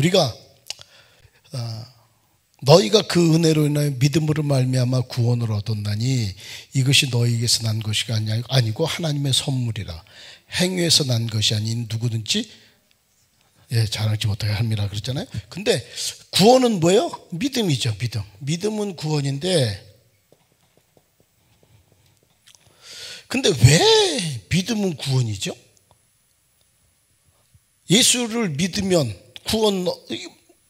우리가 너희가 그 은혜로 인하여 믿음으로 말미암아 구원을 얻었나니 이것이 너희에게서 난 것이 아니고 하나님의 선물이라. 행위에서 난 것이 아닌 누구든지 자랑치 못하게 함이라 그랬잖아요. 근데 구원은 뭐예요? 믿음이죠. 믿음은 구원인데, 근데 왜 믿음은 구원이죠? 예수를 믿으면 구원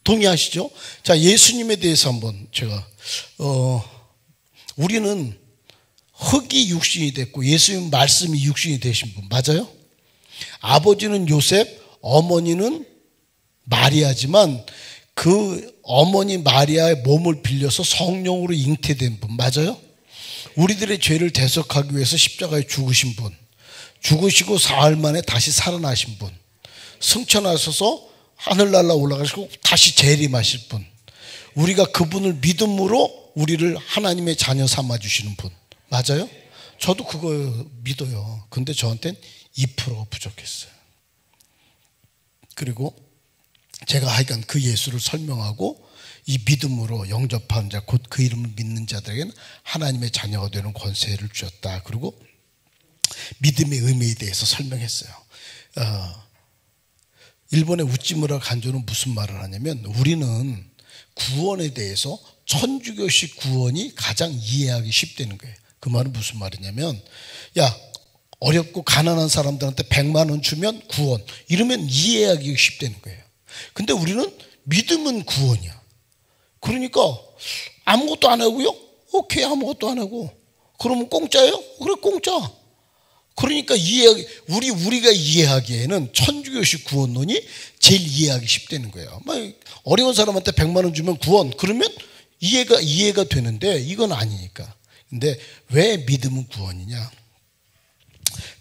동의하시죠? 자, 예수님에 대해서 한번 제가 우리는 흙이 육신이 됐고 예수님 말씀이 육신이 되신 분 맞아요? 아버지는 요셉, 어머니는 마리아지만 그 어머니 마리아의 몸을 빌려서 성령으로 잉태된 분 맞아요? 우리들의 죄를 대속하기 위해서 십자가에 죽으신 분, 죽으시고 사흘 만에 다시 살아나신 분, 승천하셔서 하늘날라 올라가시고 다시 재림하실 분, 우리가 그분을 믿음으로 우리를 하나님의 자녀 삼아주시는 분 맞아요? 저도 그거 믿어요. 근데 저한테는 2%가 부족했어요. 그리고 제가 하여간 그 예수를 설명하고 이 믿음으로 영접하는 자, 곧 그 이름을 믿는 자들에게는 하나님의 자녀가 되는 권세를 주셨다. 그리고 믿음의 의미에 대해서 설명했어요. 일본의 우찌무라 간조는 무슨 말을 하냐면, 우리는 구원에 대해서 천주교식 구원이 가장 이해하기 쉽다는 거예요. 그 말은 무슨 말이냐면, 야, 어렵고 가난한 사람들한테 100만 원 주면 구원, 이러면 이해하기 쉽다는 거예요. 근데 우리는 믿음은 구원이야. 그러니까 아무것도 안 하고요? 오케이, 아무것도 안 하고. 그러면 공짜예요? 그래, 공짜. 그러니까 우리가 이해하기에는 천주교식 구원론이 제일 이해하기 쉽다는 거예요. 어려운 사람한테 100만 원 주면 구원, 그러면 이해가 되는데 이건 아니니까. 근데 왜 믿음은 구원이냐?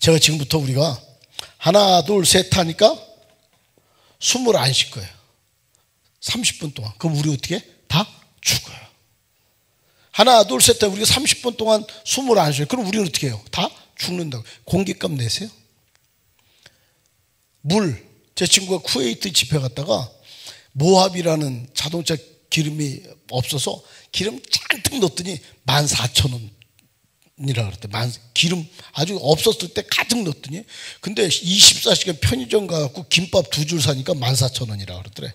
제가 지금부터 우리가 하나 둘 셋 하니까 숨을 안 쉴 거예요. 30분 동안. 그럼 우리 어떻게? 다 죽어요. 하나 둘 셋 때 우리가 30분 동안 숨을 안 쉬어요. 그럼 우리는 어떻게 해요? 다 죽는다고. 공기값 내세요? 물. 제 친구가 쿠웨이트 집회 갔다가 모합이라는 자동차 기름이 없어서 기름 잔뜩 넣었더니 14,000원이라 그랬대. 기름 아주 없었을 때 가득 넣었더니, 근데 24시간 편의점 가갖고 김밥 2줄 사니까 14,000원이라 그러더래.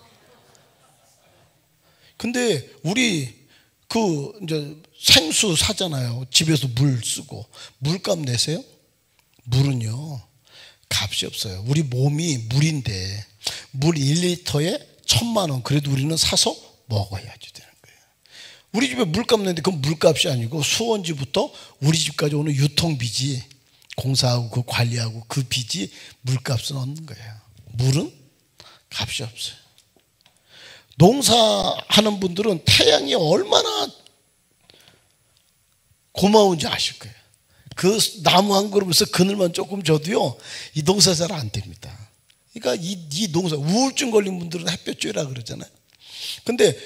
근데 우리 이제 생수 사잖아요. 집에서 물 쓰고. 물값 내세요? 물은요, 값이 없어요. 우리 몸이 물인데, 물 1리터에 1,000만 원. 그래도 우리는 사서 먹어야지 되는 거예요. 우리 집에 물값 내는데 그건 물값이 아니고 수원지부터 우리 집까지 오는 유통비지, 공사하고 그 관리하고 그 빚이 물값을 얻는 거예요. 물은 값이 없어요. 농사하는 분들은 태양이 얼마나 고마운지 아실 거예요. 그 나무 한 그루에서 그늘만 조금 줘도요, 이 농사 잘 안 됩니다. 그러니까 이 농사, 우울증 걸린 분들은 햇볕 쬐라 그러잖아요. 근데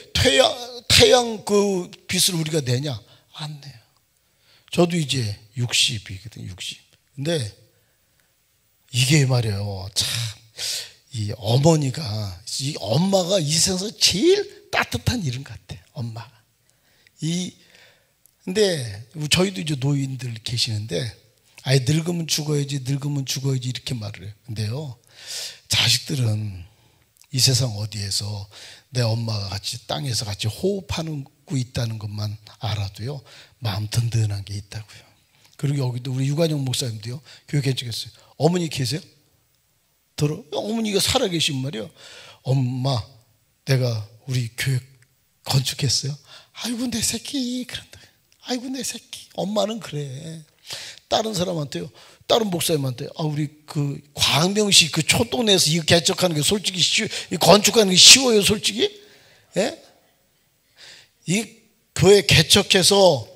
태양 그 빛을 우리가 내냐? 안 내요. 저도 이제 60이거든요, 60. 근데 이게 말이에요, 참, 이 엄마가 이 세상에서 제일 따뜻한 이름 같아요, 엄마가. 근데 저희도 이제 노인들 계시는데, 아예 늙으면 죽어야지 이렇게 말을 해요. 근데요, 자식들은 이 세상 어디에서 내 엄마가 같이 땅에서 같이 호흡하고 있다는 것만 알아도요, 마음 든든한 게 있다고요. 그리고 여기도 우리 유관영 목사님도요, 교회 개척했어요. 어머니 계세요? 어머니가 살아계신 말이요. 엄마, 내가 우리 교회 건축했어요. 아이고 내 새끼 그런다. 아이고 내 새끼. 엄마는 그래. 다른 사람한테요, 다른 목사님한테, 우리 그 광명시 그 촌동네에서 이거 개척하는 게 솔직히 건축하는 게 쉬워요, 솔직히? 예? 이 교회 개척해서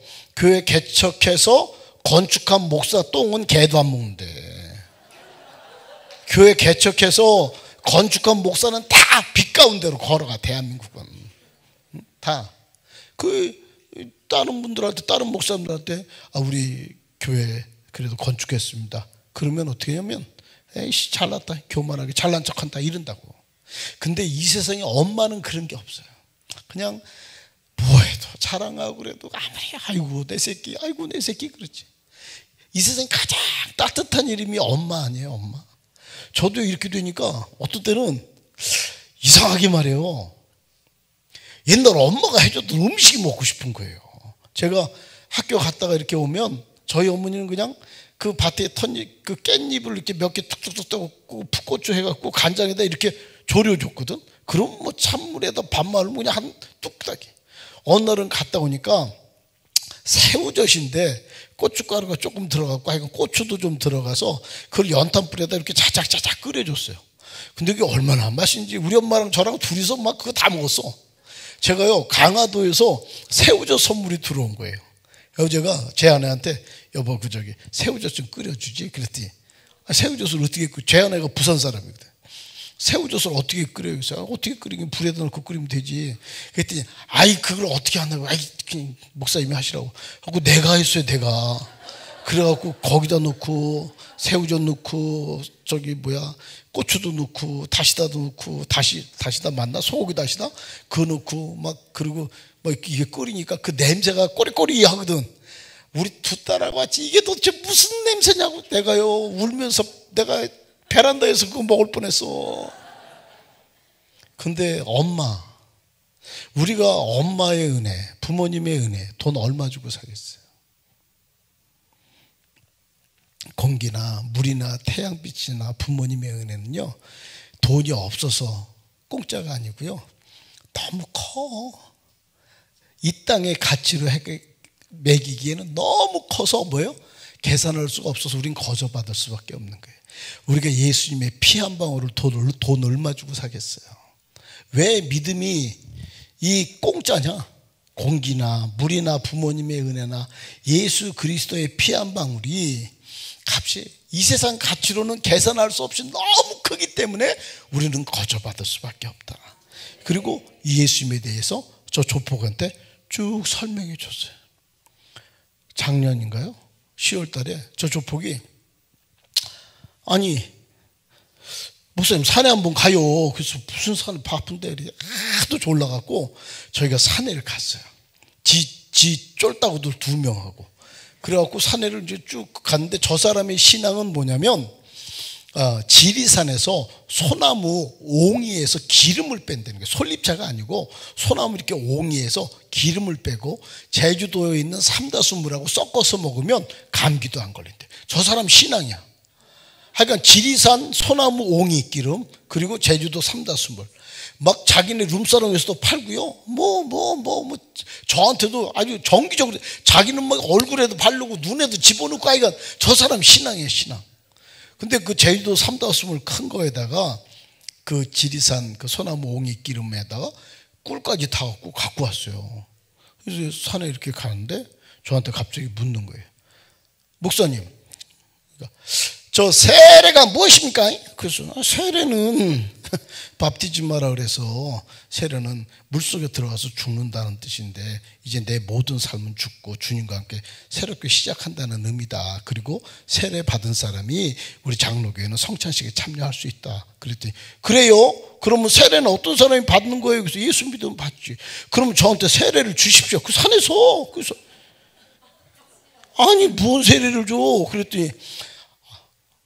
건축한 목사 똥은 개도 안 먹는데, 교회 개척해서 건축한 목사는 다 빛 가운데로 걸어가. 대한민국은 다. 다른 분들한테, 다른 목사님들한테, 우리 교회 그래도 건축했습니다. 그러면 어떻게 하냐면, 에이씨 잘났다, 교만하게 잘난 척한다 이런다고. 근데 이 세상에 엄마는 그런 게 없어요. 그냥 뭐해도 자랑하고 그래도 아무리 아이고 내 새끼 그렇지. 이 세상에 가장 따뜻한 이름이 엄마 아니에요, 엄마. 저도 이렇게 되니까 어떤 때는 이상하게 말해요. 옛날 엄마가 해줬던 음식이 먹고 싶은 거예요. 제가 학교 갔다가 이렇게 오면 저희 어머니는 그냥 그 밭에 그 깻잎을 이렇게 몇 개 툭툭툭 떼고 풋고추 해갖고 간장에다 이렇게 졸여줬거든. 그럼 뭐 찬물에다 밥말을 그냥 한 뚝딱이. 어느 날은 갔다 오니까 새우젓인데 고춧가루가 조금 들어갔고 하여간 고추도 좀 들어가서 그걸 연탄불에다 이렇게 자작자작 끓여줬어요. 근데 그게 얼마나 맛있는지 우리 엄마랑 저랑 둘이서 막 그거 다 먹었어. 제가요 강화도에서 새우젓 선물이 들어온 거예요. 그래서 제가 제 아내한테 여보 그 저기 새우젓 좀 끓여주지 그랬더니 새우젓을 어떻게 제 아내가 부산 사람이거든. 새우젓을 어떻게 끓여요? 어떻게 끓이긴 불에다 넣고 끓이면 되지. 그랬더니 아이 그걸 어떻게 한다고. 아이 그냥 목사님이 하시라고 하고 내가 했어요. 내가 그래갖고 거기다 넣고 새우젓 넣고 저기 뭐야 고추도 넣고 다시다도 넣고 다시다 맞나? 소고기 다시다 그거 넣고 막 그리고 뭐 이게 끓이니까 그 냄새가 꼬리꼬리 하거든. 우리 두 딸하고 같이 이게 도대체 무슨 냄새냐고. 내가요 울면서 내가 베란다에서 그거 먹을 뻔했어. 근데 엄마, 우리가 엄마의 은혜, 부모님의 은혜 돈 얼마 주고 사겠어요? 공기나 물이나 태양빛이나 부모님의 은혜는요 돈이 없어서 공짜가 아니고요 너무 커. 이 땅의 가치로 매기기에는 너무 커서 뭐예요? 계산할 수가 없어서 우린 거저받을 수밖에 없는 거예요. 우리가 예수님의 피 한 방울을 돈 얼마 주고 사겠어요? 왜 믿음이 이 공짜냐? 공기나 물이나 부모님의 은혜나 예수 그리스도의 피 한 방울이 값이 이 세상 가치로는 계산할 수 없이 너무 크기 때문에 우리는 거저받을 수밖에 없다. 그리고 이 예수님에 대해서 저 조폭한테 쭉 설명해 줬어요. 작년인가요? 10월 달에 저 조폭이 아니 목사님 산에 한번 가요. 그래서 무슨 산을 바쁜데 하도 졸라갖고 저희가 산에를 갔어요. 지 쫄따구들 2명하고 그래갖고 산에를 이제 쭉 갔는데 저 사람의 신앙은 뭐냐면 지리산에서 소나무 옹이에서 기름을 뺀다는 거예요. 솔잎차가 아니고 소나무 이렇게 옹이에서 기름을 빼고 제주도에 있는 삼다수물하고 섞어서 먹으면 감기도 안 걸린대. 저 사람 신앙이야. 하여간 지리산 소나무 옹이 기름 그리고 제주도 삼다수물 막 자기네 룸사롱에서도 팔고요. 저한테도 아주 정기적으로 자기는 막 얼굴에도 바르고 눈에도 집어넣고 하여간 저 사람 신앙이에요. 신앙. 근데 그 제주도 삼다수물 큰 거에다가 그 지리산 그 소나무 옹이 기름에다가 꿀까지 다 갖고 왔어요. 그래서 산에 이렇게 가는데 저한테 갑자기 묻는 거예요. 목사님, 저 세례가 무엇입니까? 그래서 세례는 밥티즘마라 그래서 세례는 물속에 들어가서 죽는다는 뜻인데 이제 내 모든 삶은 죽고 주님과 함께 새롭게 시작한다는 의미다. 그리고 세례 받은 사람이 우리 장로교회는 성찬식에 참여할 수 있다. 그랬더니 그래요? 그러면 세례는 어떤 사람이 받는 거예요? 그래서 예수 믿으면 받지. 그러면 저한테 세례를 주십시오. 그 산에서. 그래서 아니 무슨 세례를 줘? 그랬더니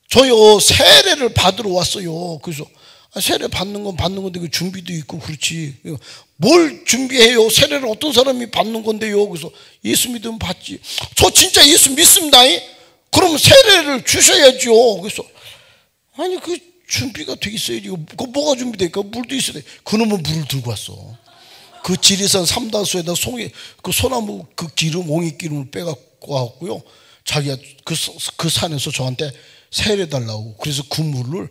저요 세례를 받으러 왔어요. 그래서 세례 받는 건 받는 건데 그 준비도 있고 그렇지. 뭘 준비해요? 세례를 어떤 사람이 받는 건데요? 그래서 예수 믿으면 받지. 저 진짜 예수 믿습니다. 그러면 세례를 주셔야죠. 그래서 아니 그 준비가 돼 있어야지. 그 뭐가 준비될까? 물도 있어야 돼. 그놈은 물을 들고 왔어. 그 지리산 삼다수에다 그 소나무 그 기름 옹이 기름을 빼갖고 왔고요. 자기가 그 산에서 저한테 세례 달라고. 그래서 그 물을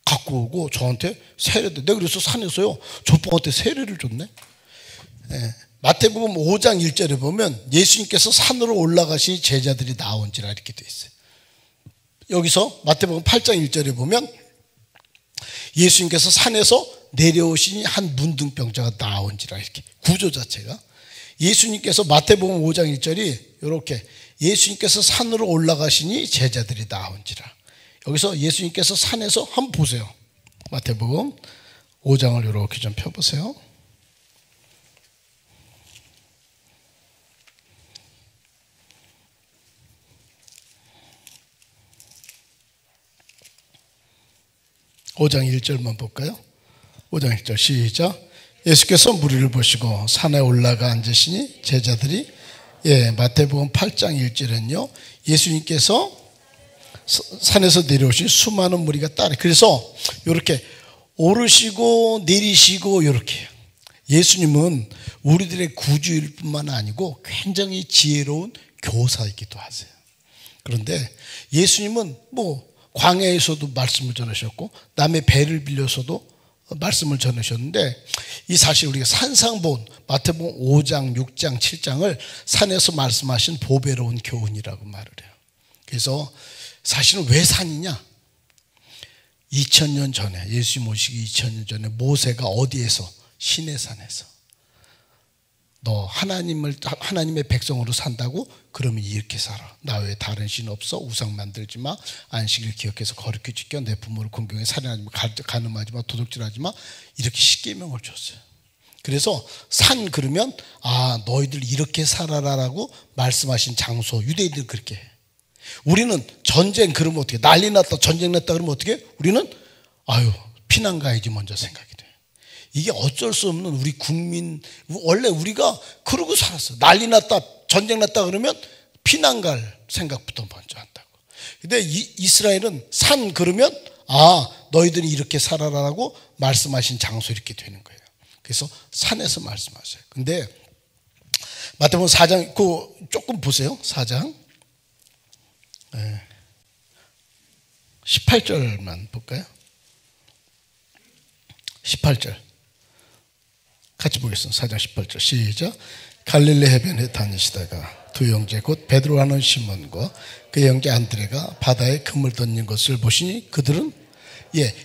갖고 오고 저한테 세례도. 내가 그래서 산에서요 조폭한테 세례를 줬네. 네. 마태복음 5장 1절에 보면 예수님께서 산으로 올라가시니 제자들이 나온지라 이렇게 돼 있어요. 여기서 마태복음 8장 1절에 보면 예수님께서 산에서 내려오시니 한 문둥병자가 나온지라 이렇게 구조 자체가. 예수님께서 마태복음 5장 1절이 이렇게 예수님께서 산으로 올라가시니 제자들이 나온지라. 여기서 예수님께서 산에서 한번 보세요. 마태복음 5장을 이렇게 좀 펴보세요. 오 장 1절만 볼까요? 5장 1절 시작. 예수께서 무리를 보시고 산에 올라가 앉으시니 제자들이 마태복음 8장 1절은요, 예수님께서 산에서 내려오신 수많은 무리가 따라, 그래서 이렇게 오르시고 내리시고 이렇게. 예수님은 우리들의 구주일 뿐만 아니고 굉장히 지혜로운 교사이기도 하세요. 그런데 예수님은 광야에서도 말씀을 전하셨고 남의 배를 빌려서도 말씀을 전하셨는데, 이 사실 우리가 산상본 마태복음 5장, 6장, 7장을 산에서 말씀하신 보배로운 교훈이라고 말을 해요. 그래서 사실은 왜 산이냐? 2000년 전에, 예수님 오시기 2000년 전에 모세가 어디에서? 시내산에서. 너 하나님의 백성으로 산다고? 그러면 이렇게 살아. 나 외에 다른 신 없어. 우상 만들지 마. 안식일 기억해서 거룩히 지켜. 내 부모를 공경해. 살인하지 마. 간음하지 마. 도둑질하지 마. 이렇게 십계명을 줬어요. 그래서 산 그러면 너희들 이렇게 살아라라고 말씀하신 장소. 유대인들은 그렇게 해. 우리는 전쟁 그러면 어떻게? 난리 났다. 전쟁 났다 그러면 어떻게? 우리는 피난 가야지 먼저 생각이 돼. 이게 어쩔 수 없는 우리 국민, 원래 우리가 그러고 살았어. 난리 났다, 전쟁 났다 그러면 피난 갈 생각부터 먼저 한다고. 근데 이스라엘은 산 그러면 너희들이 이렇게 살아라라고 말씀하신 장소 이렇게 되는 거예요. 그래서 산에서 말씀하셔요. 근데 마태복음 4장 조금 보세요. 4장 18절만 볼까요? 18절 같이 보겠습니다. 4장 18절 시작. 갈릴리 해변에 다니시다가 두 형제 곧 베드로 하는 시몬과 그 형제 안드레가 바다에 그물 던진 것을 보시니 그들은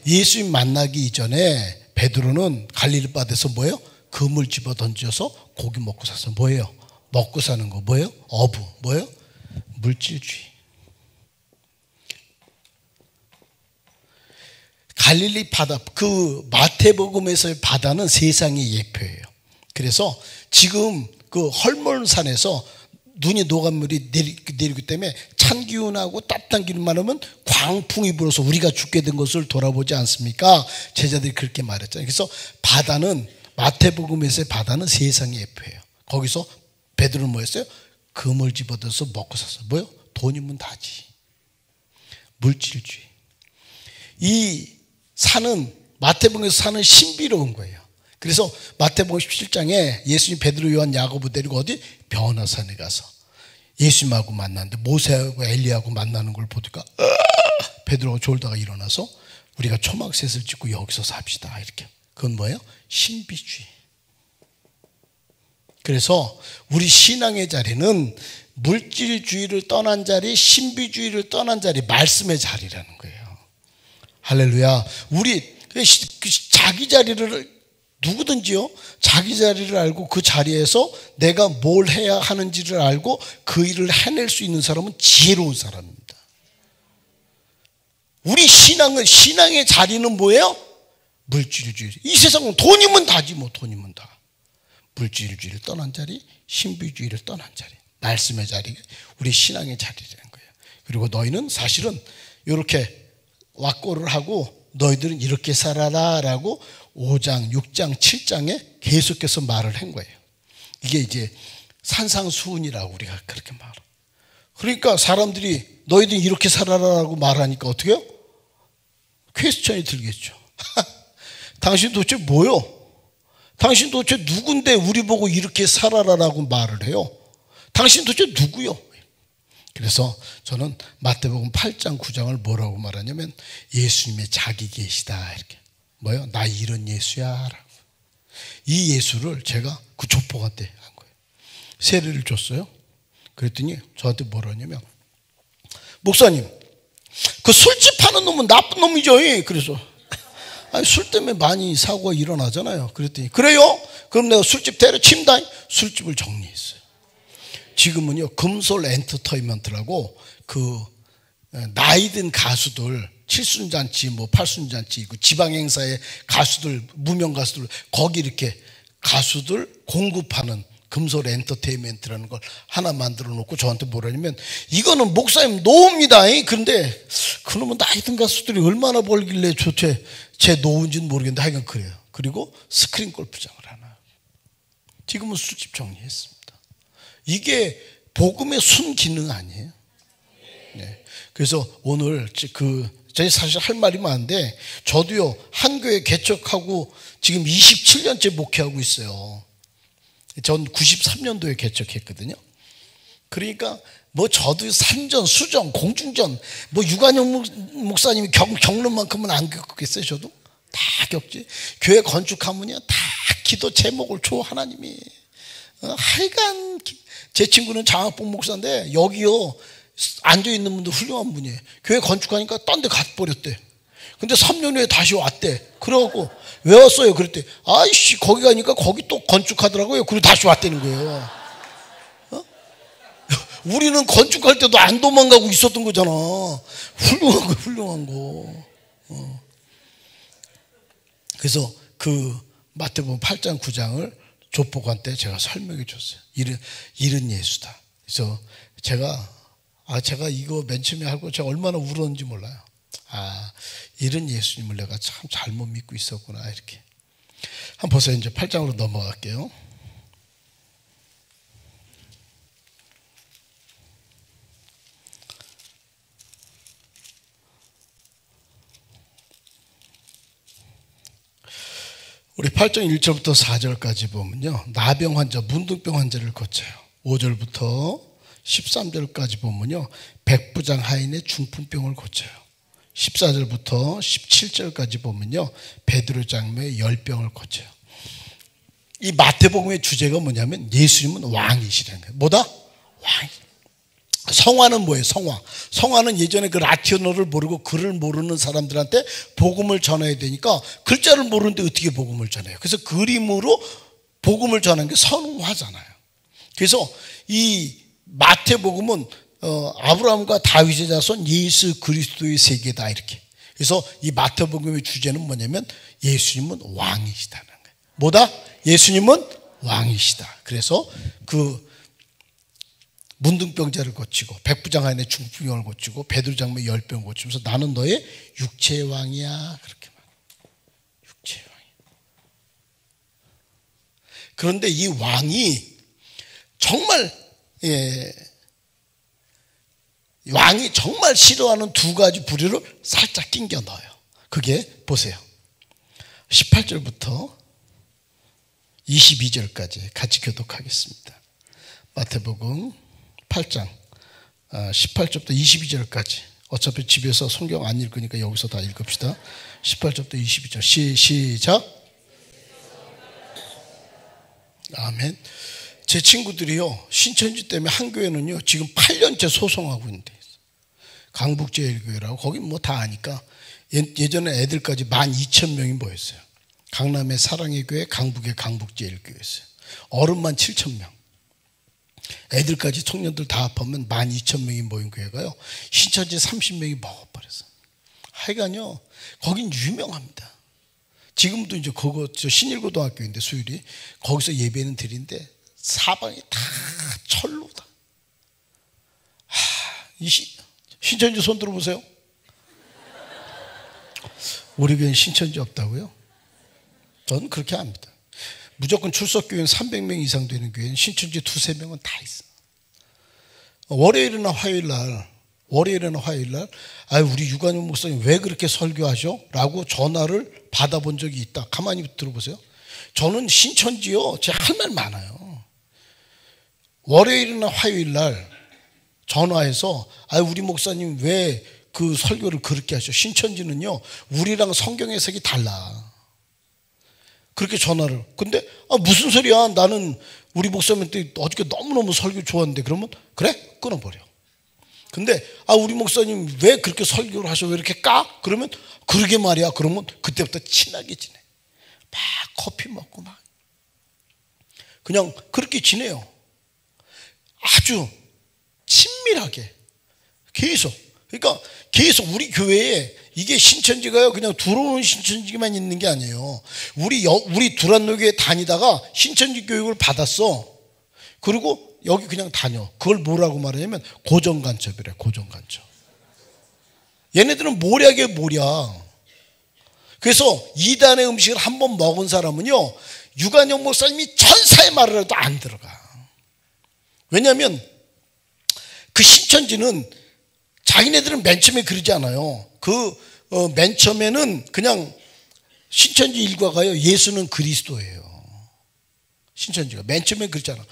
예수님 만나기 이전에 베드로는 갈릴리 바다에서 뭐예요? 그물 집어 던져서 고기 먹고 사서 뭐예요? 먹고 사는 거 뭐예요? 어부 뭐예요? 물질주의. 갈릴리 바다, 그 마태복음에서의 바다는 세상의 예표예요. 그래서 지금 그 헐몬산에서 눈이 녹아물이 내리기 때문에 찬 기운하고 따뜻한 기운만 하면 광풍이 불어서 우리가 죽게 된 것을 돌아보지 않습니까? 제자들이 그렇게 말했잖아요. 그래서 바다는, 마태복음에서의 바다는 세상의 예표예요. 거기서 베드로는 뭐였어요? 금을 집어들어서 먹고 샀어요. 뭐요? 돈이면 다지. 물질주의. 이 산은, 마태복음에서 산은 신비로운 거예요. 그래서 마태복음 17장에 예수님 베드로, 요한, 야고보 데리고 어디? 변화산에 가서 예수님하고 만났는데 모세하고 엘리야하고 만나는 걸 보니까 베드로가 졸다가 일어나서 우리가 초막셋을 짓고 여기서 삽시다 이렇게. 그건 뭐예요? 신비주의. 그래서 우리 신앙의 자리는 물질주의를 떠난 자리, 신비주의를 떠난 자리, 말씀의 자리라는 거예요. 할렐루야. 우리 자기 자리를, 누구든지요, 자기 자리를 알고 그 자리에서 내가 뭘 해야 하는지를 알고 그 일을 해낼 수 있는 사람은 지혜로운 사람입니다. 우리 신앙의 자리는 뭐예요? 물질주의. 이 세상은 돈이면 다지 돈이면 다. 물질주의를 떠난 자리, 신비주의를 떠난 자리, 말씀의 자리, 우리 신앙의 자리라는 거예요. 그리고 너희는 사실은 이렇게 왁고를 하고 너희들은 이렇게 살아라 라고 5장, 6장, 7장에 계속해서 말을 한 거예요. 이게 이제 산상수훈이라고 우리가 그렇게 말해요. 그러니까 사람들이 너희들은 이렇게 살아라라고 말하니까 어떻게 해요? 퀘스천이 들겠죠. 당신 도대체 뭐요? 당신 도대체 누군데 우리 보고 이렇게 살아라라고 말을 해요? 당신 도대체 누구요? 그래서 저는 마태복음 8장 9장을 뭐라고 말하냐면 예수님의 자기 계시다 이렇게. 뭐요? 나 이런 예수야 라고. 이 예수를 제가 그 족보가 때 한 거예요. 세례를 줬어요. 그랬더니 저한테 뭐라 하냐면 목사님 그 술집 하는 놈은 나쁜 놈이죠. 그래서 술 때문에 많이 사고가 일어나잖아요. 그랬더니 그래요? 그럼 내가 술집 때려칩니다. 술집을 정리했어요. 지금은요 금솔 엔터테인먼트라고 그 나이 든 가수들, 칠순잔치, 뭐 팔순잔치, 지방행사의 가수들, 무명 가수들, 거기 이렇게 가수들 공급하는 금솔 엔터테인먼트라는 걸 하나 만들어 놓고 저한테 뭐라냐면, 이거는 목사님 노후입니다. 그런데 그놈은 나이 든 가수들이 얼마나 벌길래 도대체 제 노후인지는 모르겠는데 하여간 그래요. 그리고 스크린 골프장을 하나. 지금은 수집 정리했습니다. 이게 복음의 순기능 아니에요? 네. 그래서 오늘 저희 사실 할 말이 많은데, 저도요 한교회 개척하고 지금 27년째 목회하고 있어요. 전 93년도에 개척했거든요. 그러니까 뭐 저도 산전, 수전, 공중전, 뭐 유관용 목사님이 겪는 만큼은 안 겪겠어요. 저도 다 겪지. 교회 건축하면요 다 기도 제목을 줘 하나님이. 하여간 제 친구는 장학봉 목사인데 여기요 앉아있는 분도 훌륭한 분이에요. 교회 건축하니까 딴 데 가버렸대. 근데 3년 후에 다시 왔대. 그러고 왜 왔어요? 그랬대. 아이씨 거기 가니까 거기 또 건축하더라고요. 그리고 다시 왔다는 거예요. 우리는 건축할 때도 안 도망가고 있었던 거잖아. 훌륭한 거. 그래서 그 마태복음 8장 9장을 조폭한 때 제가 설명해 줬어요. 이른 예수다. 그래서 제가 이거 맨 처음에 하고 제가 얼마나 울었는지 몰라요. 이런 예수님을 내가 참 잘못 믿고 있었구나 이렇게. 한번 보세요. 이제 8장으로 넘어갈게요. 우리 8장 1절부터 4절까지 보면요, 나병 환자, 문둥병 환자를 고쳐요. 5절부터 13절까지 보면요, 백부장 하인의 중풍병을 고쳐요. 14절부터 17절까지 보면요, 베드로 장로의 열병을 고쳐요. 이 마태복음의 주제가 뭐냐면 예수님은 왕이시라는 거예요. 뭐다? 왕. 성화는 뭐예요? 성화는 예전에 그 라틴어를 모르고 글을 모르는 사람들한테 복음을 전해야 되니까 글자를 모르는데 어떻게 복음을 전해요? 그래서 그림으로 복음을 전하는 게 성화잖아요. 그래서 이 마태복음은 아브라함과 다윗의 자손 예수 그리스도의 세계다 이렇게. 그래서 이 마태복음의 주제는 뭐냐면 예수님은 왕이시다는 거예요. 뭐다? 예수님은 왕이시다. 그래서 그 문둥병자를 고치고 백부장 하인의 중풍병을 고치고 베드로 장로의 열병을 고치면서 나는 너의 육체의 왕이야 그렇게 말해요. 육체의 왕이야. 그런데 이 왕이 정말 왕이 정말 싫어하는 두 가지 부류를 살짝 낑겨 넣어요. 그게 보세요. 18절부터 22절까지 같이 교독하겠습니다. 마태복음 8장 18절부터 22절까지. 어차피 집에서 성경 안 읽으니까 여기서 다 읽읍시다. 18절부터 22절 시작. 아멘. 제 친구들이요 신천지 때문에 한 교회는요 지금 8년째 소송하고 있는데, 강북제일교회라고 거긴 뭐 다 아니까. 예전에 애들까지 12,000명이 모였어요. 강남의 사랑의 교회, 강북의 강북제일교회였어요. 어른만 7,000명. 애들까지 청년들 다 합하면 12,000명이 모인 교회가요 신천지 30명이 먹어버렸어요. 하여간요 거긴 유명합니다. 지금도 이제 저 신일고등학교인데 수율이 거기서 예배는 드리는데 사방이 다 철로다. 신천지 손 들어보세요. 우리 교회는 신천지 없다고요? 저는 그렇게 합니다. 무조건 출석교회는 300명 이상 되는 교회는 신천지 두세 명은 다 있어. 월요일이나 화요일 날 우리 유관용 목사님 왜 그렇게 설교하셔? 라고 전화를 받아본 적이 있다. 가만히 들어보세요. 저는 신천지요 제가 할 말 많아요. 월요일이나 화요일 날 전화해서 우리 목사님 왜 그 설교를 그렇게 하셔? 신천지는요 우리랑 성경 해석이 달라. 그렇게 전화를. 근데 무슨 소리야? 나는 우리 목사님한테 어저께 너무너무 설교 좋았는데. 그러면 그래? 끊어버려. 근데 우리 목사님 왜 그렇게 설교를 하셔? 왜 이렇게 까? 그러면 그러게 말이야. 그러면 그때부터 친하게 지내. 막 커피 먹고 막 그냥 그렇게 지내요. 아주 친밀하게 계속. 그러니까 계속 우리 교회에 이게 신천지가요, 그냥 들어오는 신천지만 있는 게 아니에요. 우리 두란노교에 다니다가 신천지 교육을 받았어. 그리고 여기 그냥 다녀. 그걸 뭐라고 말하냐면 고정간첩이래, 고정간첩. 얘네들은 모략이에요, 모략. 그래서 이단의 음식을 한번 먹은 사람은요, 유관영 목사님이 천사의 말을 해도 안 들어가. 왜냐하면 그 신천지는 자기네들은 맨 처음에 그러지 않아요. 맨 처음에는 그냥 신천지 일과가요, 예수는 그리스도예요. 신천지가 맨 처음에 그랬잖아.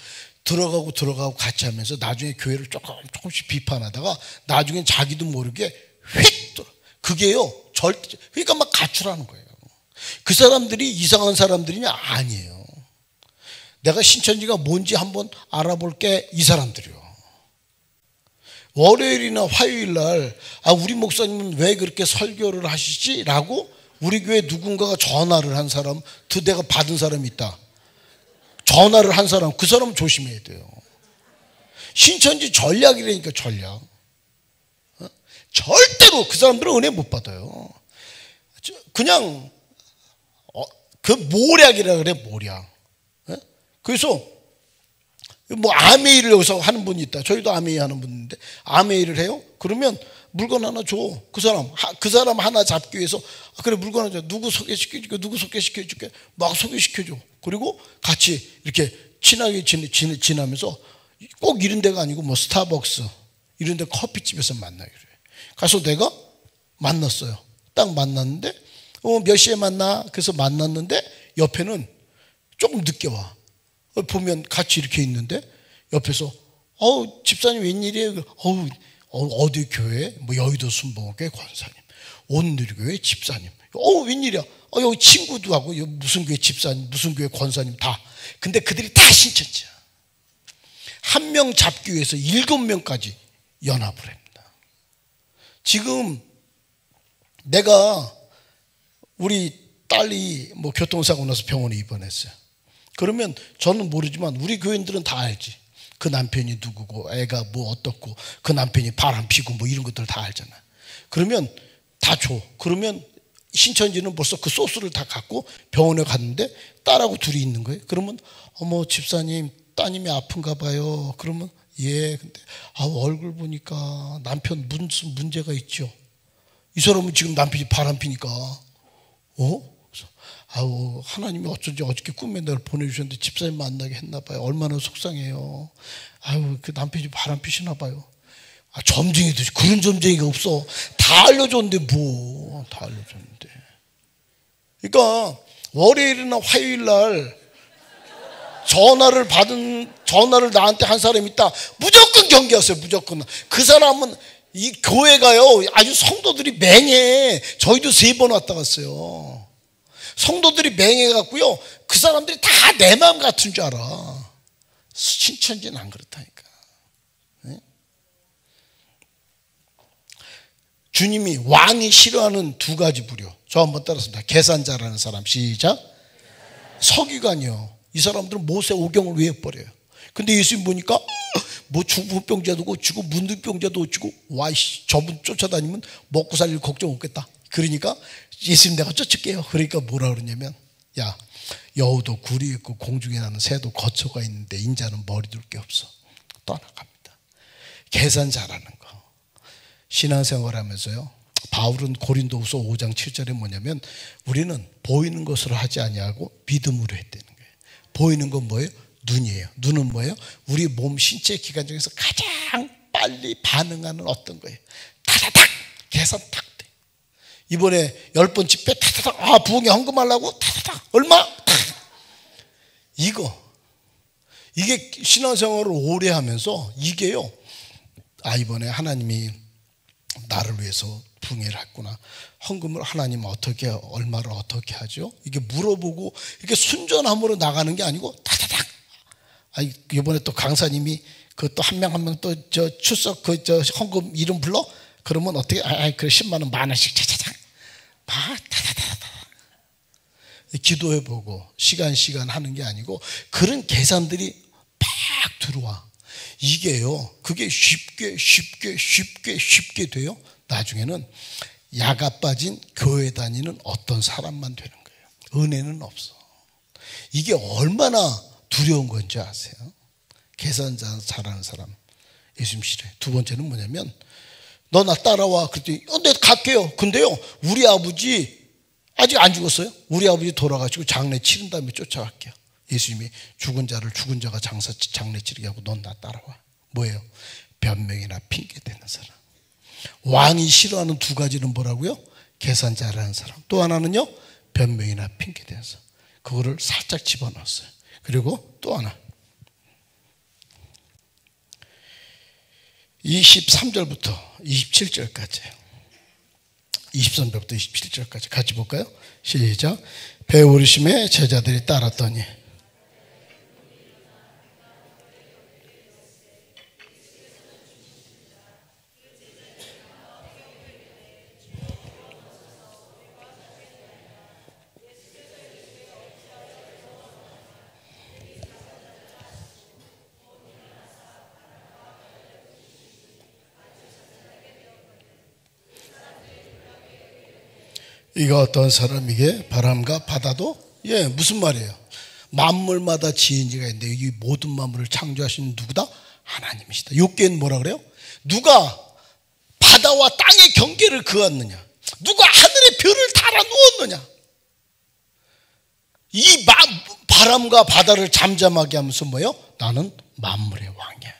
들어가고 같이 하면서 나중에 교회를 조금씩 비판하다가 나중엔 자기도 모르게 휙 돌아. 그게요, 그러니까 막 가출하는 거예요. 그 사람들이 이상한 사람들이냐? 아니에요. 내가 신천지가 뭔지 한번 알아볼게, 이 사람들이요. 월요일이나 화요일 날 우리 목사님은 왜 그렇게 설교를 하시지? 라고 우리 교회 누군가가 전화를 한 사람, 내가 받은 사람이 있다. 전화를 한 사람, 그 사람 조심해야 돼요. 신천지 전략이라니까, 전략. 절대로 그 사람들은 은혜 못 받아요. 그냥 그 모략이라 그래, 모략. 그래서 뭐 아메이를 여기서 하는 분이 있다. 저희도 아메이 하는 분인데 아메이를 해요. 그러면 물건 하나 줘. 그 사람 하나 잡기 위해서 그래, 물건 하나 줘. 누구 소개시켜줄게, 누구 소개시켜줄게. 막 소개시켜줘. 그리고 같이 이렇게 친하게 지나면서 꼭 이런 데가 아니고 뭐 스타벅스 이런 데 커피집에서 만나요. 가서 내가 만났어요. 딱 만났는데 몇 시에 만나? 그래서 만났는데 옆에는 조금 늦게 와. 보면 같이 이렇게 있는데 옆에서 집사님 웬일이에요? 어디 교회? 뭐 여의도 순복음교회 권사님, 온누리교회 집사님. 웬일이야? 여기 친구도 하고 무슨 교회 집사님, 무슨 교회 권사님 다. 근데 그들이 다 신천지야. 한 명 잡기 위해서 7명까지 연합을 합니다. 지금 내가 우리 딸이 뭐 교통사고 나서 병원에 입원했어요. 그러면 저는 모르지만 우리 교인들은 다 알지. 그 남편이 누구고 애가 뭐 어떻고 그 남편이 바람 피고 뭐 이런 것들 다 알잖아. 그러면 다 줘. 그러면 신천지는 벌써 그 소스를 다 갖고 병원에 갔는데 딸하고 둘이 있는 거예요. 그러면 어머 집사님 따님이 아픈가 봐요. 그러면 예. 근데 얼굴 보니까 남편 무슨 문제가 있죠. 이 사람은 지금 남편이 바람 피니까 하나님이 어쩐지 어저께 꿈에 날 보내주셨는데 집사님 만나게 했나 봐요. 얼마나 속상해요. 그 남편이 바람 피시나 봐요. 점쟁이도 그런 점쟁이가 없어. 다 알려줬는데 뭐 다 알려줬는데. 그러니까 월요일이나 화요일 날 전화를 나한테 한 사람이 있다. 무조건 경계하세요. 무조건. 그 사람은 이 교회가요 아주 성도들이 맹해. 저희도 3번 왔다 갔어요. 성도들이 맹해갖고요 그 사람들이 다 내 마음 같은 줄 알아. 신천지는 안 그렇다니까. 네? 주님이 왕이 싫어하는 2가지 부류. 저 한번 따라서 계산자라는 사람. 시작. 서기관이요. 이 사람들은 모세 오경을 외워버려요. 근데 예수님 보니까 뭐 중풍병자도 고치고 문둥병자도 고치고 저분 쫓아다니면 먹고 살 일 걱정 없겠다. 그러니까 예수님 내가 쫓을게요. 그러니까 뭐라 그러냐면 야 여우도 굴이 있고 공중에 나는 새도 거처가 있는데 인자는 머리 둘 게 없어. 떠나갑니다. 계산 잘하는 거. 신앙생활하면서요 바울은 고린도후서 5장 7절에 뭐냐면 우리는 보이는 것으로 하지 아니하고 믿음으로 했다는 거예요. 보이는 건 뭐예요? 눈이에요. 눈은 뭐예요? 우리 몸 신체 기관 중에서 가장 빨리 반응하는 어떤 거예요. 타다닥 계산 탁 돼. 이번에 10번 집회 타다닥 부흥에 헌금하려고 타다닥 얼마? 이게 신앙생활을 오래 하면서 이게요 이번에 하나님이 나를 위해서 부흥회를 했구나. 헌금을 하나님 어떻게 얼마를 어떻게 하죠? 이게 물어보고 이렇게 순전함으로 나가는 게 아니고 타다닥. 이번에 또 강사님이 그또 한 명 한 명 또 저 출석 헌금 이름 불러? 그러면 어떻게 그래 10만 원 10,000원씩 차차차 타다다다 기도해보고 시간 하는 게 아니고 그런 계산들이 팍 들어와. 이게요, 그게 쉽게 돼요. 나중에는 야가 빠진 교회 다니는 어떤 사람만 되는 거예요. 은혜는 없어. 이게 얼마나 두려운 건지 아세요? 계산 잘하는 사람 예수님 싫어해. 두 번째는 뭐냐면, 너 나 따라와. 그랬더니 네 갈게요. 근데요, 우리 아버지 아직 안 죽었어요. 우리 아버지 돌아가시고 장례 치른 다음에 쫓아갈게요. 예수님이 죽은 자가 장례 치르게 하고 넌 나 따라와. 뭐예요? 변명이나 핑계 대는 사람. 왕이 싫어하는 두 가지는 뭐라고요? 계산 잘하는 사람. 또 하나는요, 변명이나 핑계 대는 사람. 그거를 살짝 집어넣었어요. 그리고 또 하나, 23절부터 27절까지, 23절부터 27절까지 같이 볼까요? 시작. 배부르심에 제자들이 따랐더니 이거 어떤 사람에게 바람과 바다도, 무슨 말이에요? 만물마다 지은이가 있는데 이 모든 만물을 창조하신 누구다? 하나님이시다. 욥기에는 뭐라 그래요? 누가 바다와 땅의 경계를 그었느냐? 누가 하늘의 별을 달아 누웠느냐? 이 바람과 바다를 잠잠하게 하면서 뭐예요? 나는 만물의 왕이야.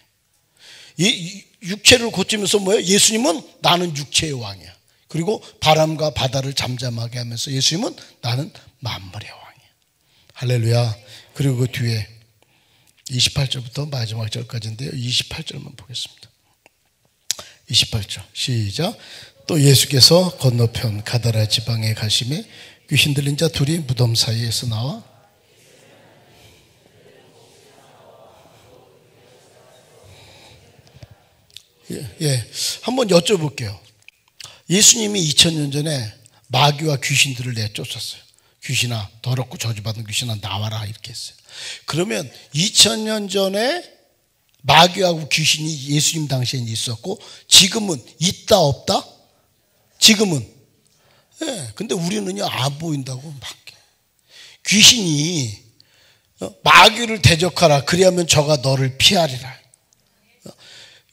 이 육체를 고치면서 뭐예요? 예수님은 나는 육체의 왕이야. 그리고 바람과 바다를 잠잠하게 하면서 예수님은 나는 만물의 왕이야. 할렐루야. 그리고 그 뒤에 28절부터 마지막 절까지인데요, 28절만 보겠습니다. 28절 시작. 또 예수께서 건너편 가다라 지방에 가심에 귀신 들린 자 둘이 무덤 사이에서 나와 한번 여쭤볼게요. 예수님이 2000년 전에 마귀와 귀신들을 내쫓았어요. 귀신아, 더럽고 저주받은 귀신아 나와라 이렇게 했어요. 그러면 2000년 전에 마귀하고 귀신이 예수님 당시엔 있었고 지금은 있다 없다? 지금은. 근데 우리는요 안 보인다고 막. 귀신이 마귀를 대적하라 그리하면 저가 너를 피하리라.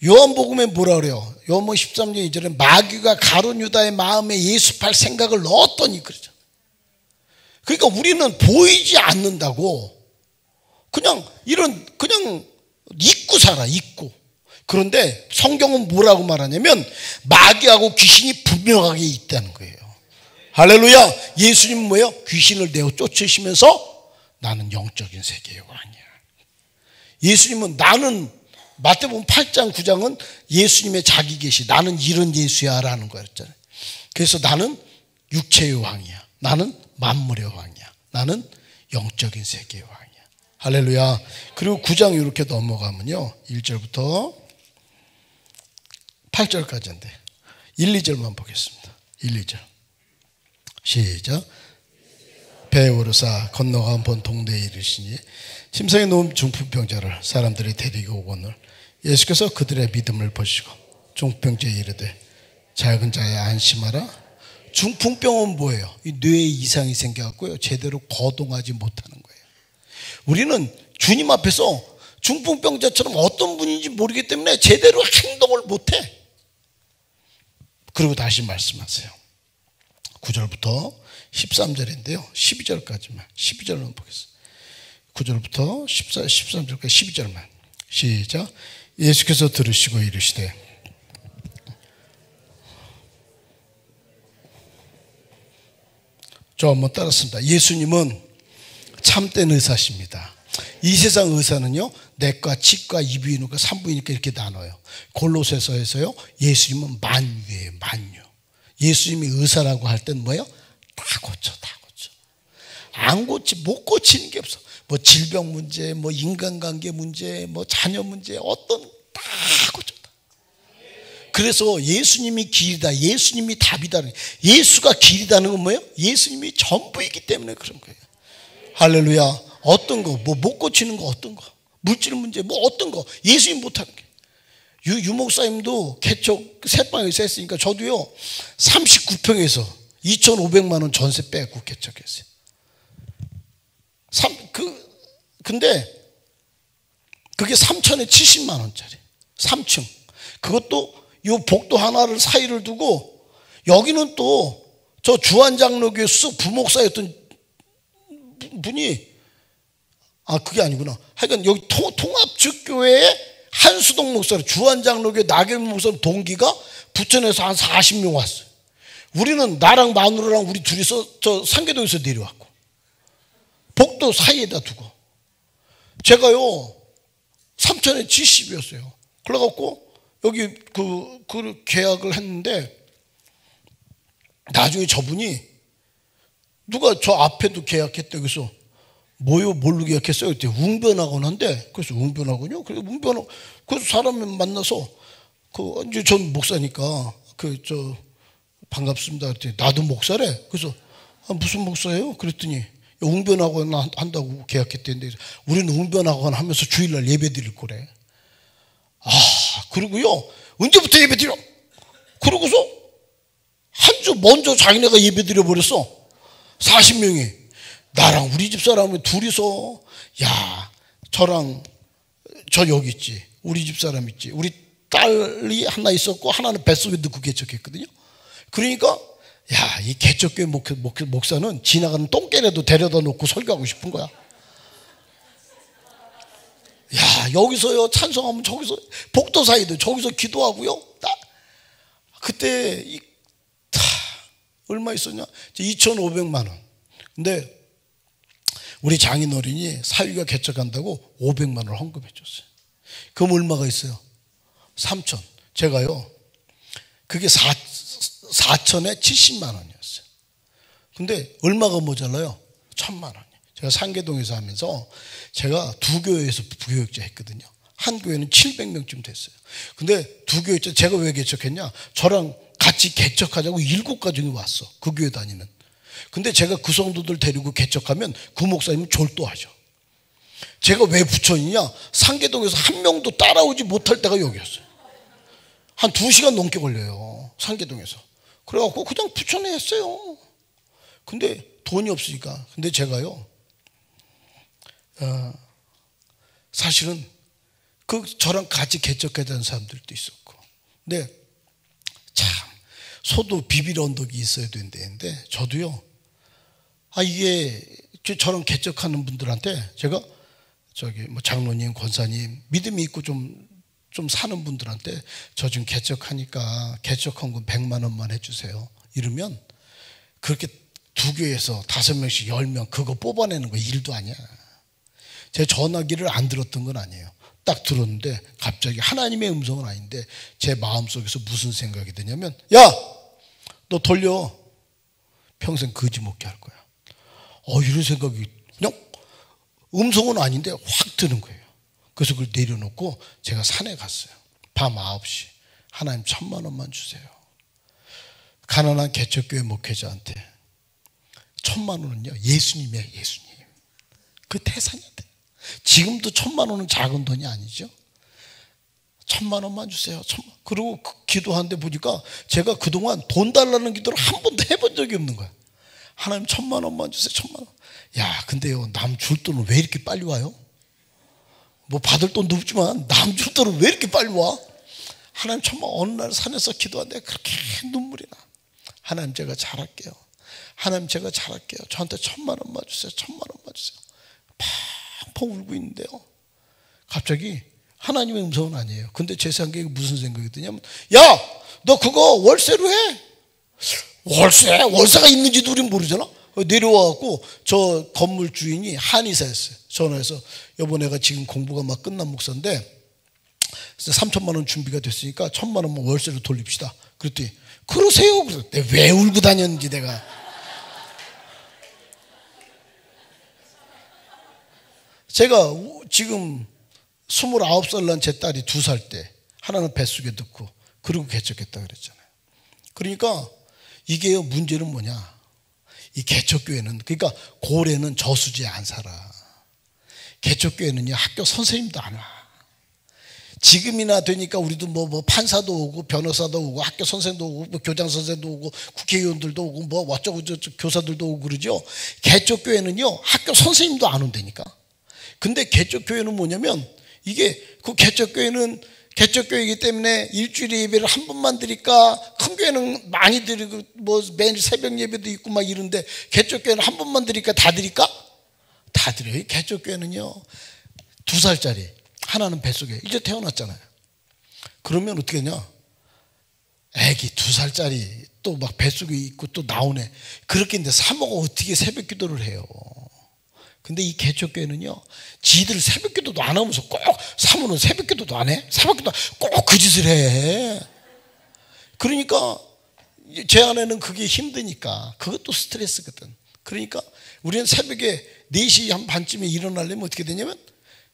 요한복음에 뭐라 그래요? 요한복음 13장 2절에 마귀가 가룟 유다의 마음에 예수 팔 생각을 넣었더니 그러죠. 그러니까 우리는 보이지 않는다고 그냥 잊고 살아, 잊고. 그런데 성경은 뭐라고 말하냐면 마귀하고 귀신이 분명하게 있다는 거예요. 할렐루야. 예수님은 뭐예요? 귀신을 내어 쫓으시면서 나는 영적인 세계의 왕이야. 예수님은 나는 마태복음 8장 9장은 예수님의 자기 계시, 나는 이런 예수야 라는 거였잖아요. 그래서 나는 육체의 왕이야. 나는 만물의 왕이야. 나는 영적인 세계의 왕이야. 할렐루야. 그리고 9장 이렇게 넘어가면요 1절부터 8절까지인데 1, 2절만 보겠습니다. 1, 2절 시작. 배에 오르사 건너가 본 동네에 이르시니 침상에 누운 중풍병자를 사람들이 데리고 오거늘 예수께서 그들의 믿음을 보시고 중풍병자에 이르되 작은 자야 안심하라. 중풍병은 뭐예요? 이 뇌에 이상이 생겨갖고요 제대로 거동하지 못하는 거예요. 우리는 주님 앞에서 중풍병자처럼 어떤 분인지 모르기 때문에 제대로 행동을 못해. 그리고 다시 말씀하세요. 9절부터 13절인데요 12절까지만 12절만 보겠습니다. 9절부터 13절까지 12절만 시작. 예수께서 들으시고 이르시되 저 한번 따랐습니다. 예수님은 참된 의사십니다. 이 세상 의사는요 내과, 치과, 이비인후과, 산부인과 이렇게 나눠요. 골로새서에서요 예수님은 만유예요. 만유. 예수님이 의사라고 할 땐 뭐예요? 다 고쳐. 안 못 고치는 게 없어. 뭐 질병 문제, 뭐 인간관계 문제, 뭐 자녀 문제, 어떤 다 고쳐. 그래서 예수님이 길이다, 예수님이 답이다. 예수가 길이다는 건 뭐예요? 예수님이 전부이기 때문에 그런 거예요. 할렐루야. 어떤 거, 뭐 못 고치는 거 어떤 거, 물질 문제, 뭐 어떤 거, 예수님 못하는 게. 유 목사님도 개척 새방에서 했으니까 저도요, 39평에서 2,500만 원 전세 빼고 개척했어요. 근데 그게 3천에 70만 원짜리. 3층. 그것도 요 복도 하나를 사이를 두고, 여기는 또 저 주한장로교회 수 부목사였던 분이, 그게 아니구나. 하여간 여기 통합주교회의 한수동 목사로, 주한장로교회 나경원 목사 동기가 부천에서 한 40명 왔어요. 우리는 나랑 마누라랑 우리 둘이서 저 상계동에서 내려왔고, 복도 사이에다 두고, 제가요 3천에 70이었어요. 그래갖고 여기 그 계약을 했는데, 나중에 저분이 누가 저 앞에도 계약했대. 그래서 뭐요? 뭘로 계약했어요? 그때 웅변학원. 그래서 웅변학원이요? 그래서 웅변학원. 그래서 사람을 만나서 이제 전 목사니까 반갑습니다. 그랬더니 나도 목사래. 그래서 무슨 목사예요? 그랬더니 웅변학원 한다고 계약했대는데, 우리는 웅변학원 하면서 주일날 예배 드릴 거래. 그리고요, 언제부터 예배 드려? 그러고서 한 주 먼저 자기네가 예배 드려 버렸어. 40명이. 나랑 우리 집 사람이 둘이서, 야, 저랑 저 여기 있지, 우리 집 사람 있지, 우리 딸이 하나 있었고 하나는 뱃속에 넣고 개척했거든요. 그러니까 야, 이 개척교회 목사는 지나가는 똥개라도 데려다 놓고 설교하고 싶은 거야. 야, 여기서요 찬송하면 저기서 복도 사이도 저기서 기도하고요. 그때 얼마 있었냐? 2,500만 원. 근데 우리 장인어른이 사위가 개척한다고 500만 원을 헌금해 줬어요. 그럼 얼마가 있어요? 3천. 제가요, 그게 4천에 70만 원이었어요. 근데 얼마가 모자라요? 1,000만 원이에요. 제가 상계동에서 하면서 제가 두 교회에서 부교육자 했거든요. 한 교회는 700명쯤 됐어요. 근데 두 교회자, 제가 왜 개척했냐? 저랑 같이 개척하자고 7가정이 왔어. 그 교회 다니는. 근데 제가 그 성도들 데리고 개척하면 그 목사님은 졸도하죠. 제가 왜 부천이냐? 상계동에서 한 명도 따라오지 못할 때가 여기였어요. 한 2시간 넘게 걸려요, 상계동에서. 그래갖고 그냥 부천에 했어요. 근데 돈이 없으니까. 근데 제가요, 사실은 저랑 같이 개척하자는 사람들도 있었고, 근데 참 소도 비빌 언덕이 있어야 된다는데, 저도요, 이게 저랑 개척하는 분들한테 제가 뭐 장로님, 권사님, 믿음이 있고 좀 사는 분들한테 저 지금 개척하니까 개척헌금 100만 원만 해주세요. 이러면 그렇게 두 교회에서 5명씩 10명 그거 뽑아내는 거 일도 아니야. 제 전화기를 안 들었던 건 아니에요. 딱 들었는데 갑자기 하나님의 음성은 아닌데 제 마음속에서 무슨 생각이 드냐면, 야, 너 돌려. 평생 거지 먹게 할 거야. 이런 생각이 그냥 음성은 아닌데 확 드는 거예요. 그래서 그걸 내려놓고 제가 산에 갔어요. 밤 9시. 하나님 1,000만 원만 주세요. 가난한 개척교회 목회자한테 1,000만 원은요, 예수님이야, 예수님. 그 태산인데. 지금도 1,000만 원은 작은 돈이 아니죠. 1,000만 원만 주세요. 1,000만. 그리고 기도하는데 보니까 제가 그동안 돈 달라는 기도를 한 번도 해본 적이 없는 거야. 하나님 1,000만 원만 주세요. 1,000만 원. 야, 근데요, 남 줄 돈은 왜 이렇게 빨리 와요? 뭐 받을 돈도 없지만 남 줄 돈은 왜 이렇게 빨리 와? 하나님 1,000만 원. 어느 날 산에서 기도하는데 그렇게 눈물이 나. 하나님 제가 잘할게요. 하나님 제가 잘할게요. 저한테 1,000만 원만 주세요. 1,000만 원만 주세요. 펑펑 울고 있는데요, 갑자기 하나님의 음성은 아니에요. 근데 제 생각에 무슨 생각이 드냐면, 야, 너 그거 월세로 해. 월세가 있는지도 우린 모르잖아. 내려와갖고 저 건물 주인이 한의사였어요. 전화해서, 여보 내가 지금 공부가 막 끝난 목사인데 3,000만 원 준비가 됐으니까 1,000만 원만 월세로 돌립시다. 그랬더니 그러세요. 그래서 내가 왜 울고 다녔는지 내가. 제가 지금 29살 난 제 딸이 2살 때 하나는 뱃속에 넣고 그리고 개척했다 그랬잖아요. 그러니까 이게요, 문제는 뭐냐? 이 개척교회는, 그러니까 고래는 저수지에 안 살아. 개척교회는요, 학교 선생님도 안 와. 지금이나 되니까 우리도 뭐 판사도 오고 변호사도 오고 학교 선생도 오고 뭐 교장 선생도 오고 국회의원들도 오고 뭐 어쩌고 저쩌고 교사들도 오고 그러죠. 개척교회는요, 학교 선생님도 안 온다니까. 근데 개척교회는 뭐냐면, 이게 그 개척교회는 개척교회이기 때문에 일주일에 예배를 한 번만 드릴까? 큰 교회는 많이 드리고 뭐 매일 새벽 예배도 있고 막 이런데, 개척교회는 한 번만 드릴까? 다 드릴까? 다 드려요. 개척교회는요, 2살짜리 하나는 뱃속에 이제 태어났잖아요. 그러면 어떻게 하냐? 애기 2살짜리 또 막 뱃속에 있고 또 나오네. 그렇게 했는데 사모가 어떻게 새벽 기도를 해요? 근데 이 개척교회는요, 지들 새벽 기도도 안 하면서 꼭 사모는 새벽 기도도 안 해? 새벽 기도 꼭 그 짓을 해. 그러니까 제 아내는 그게 힘드니까 그것도 스트레스거든. 그러니까 우리는 새벽에 4시 한 반쯤에 일어나려면 어떻게 되냐면,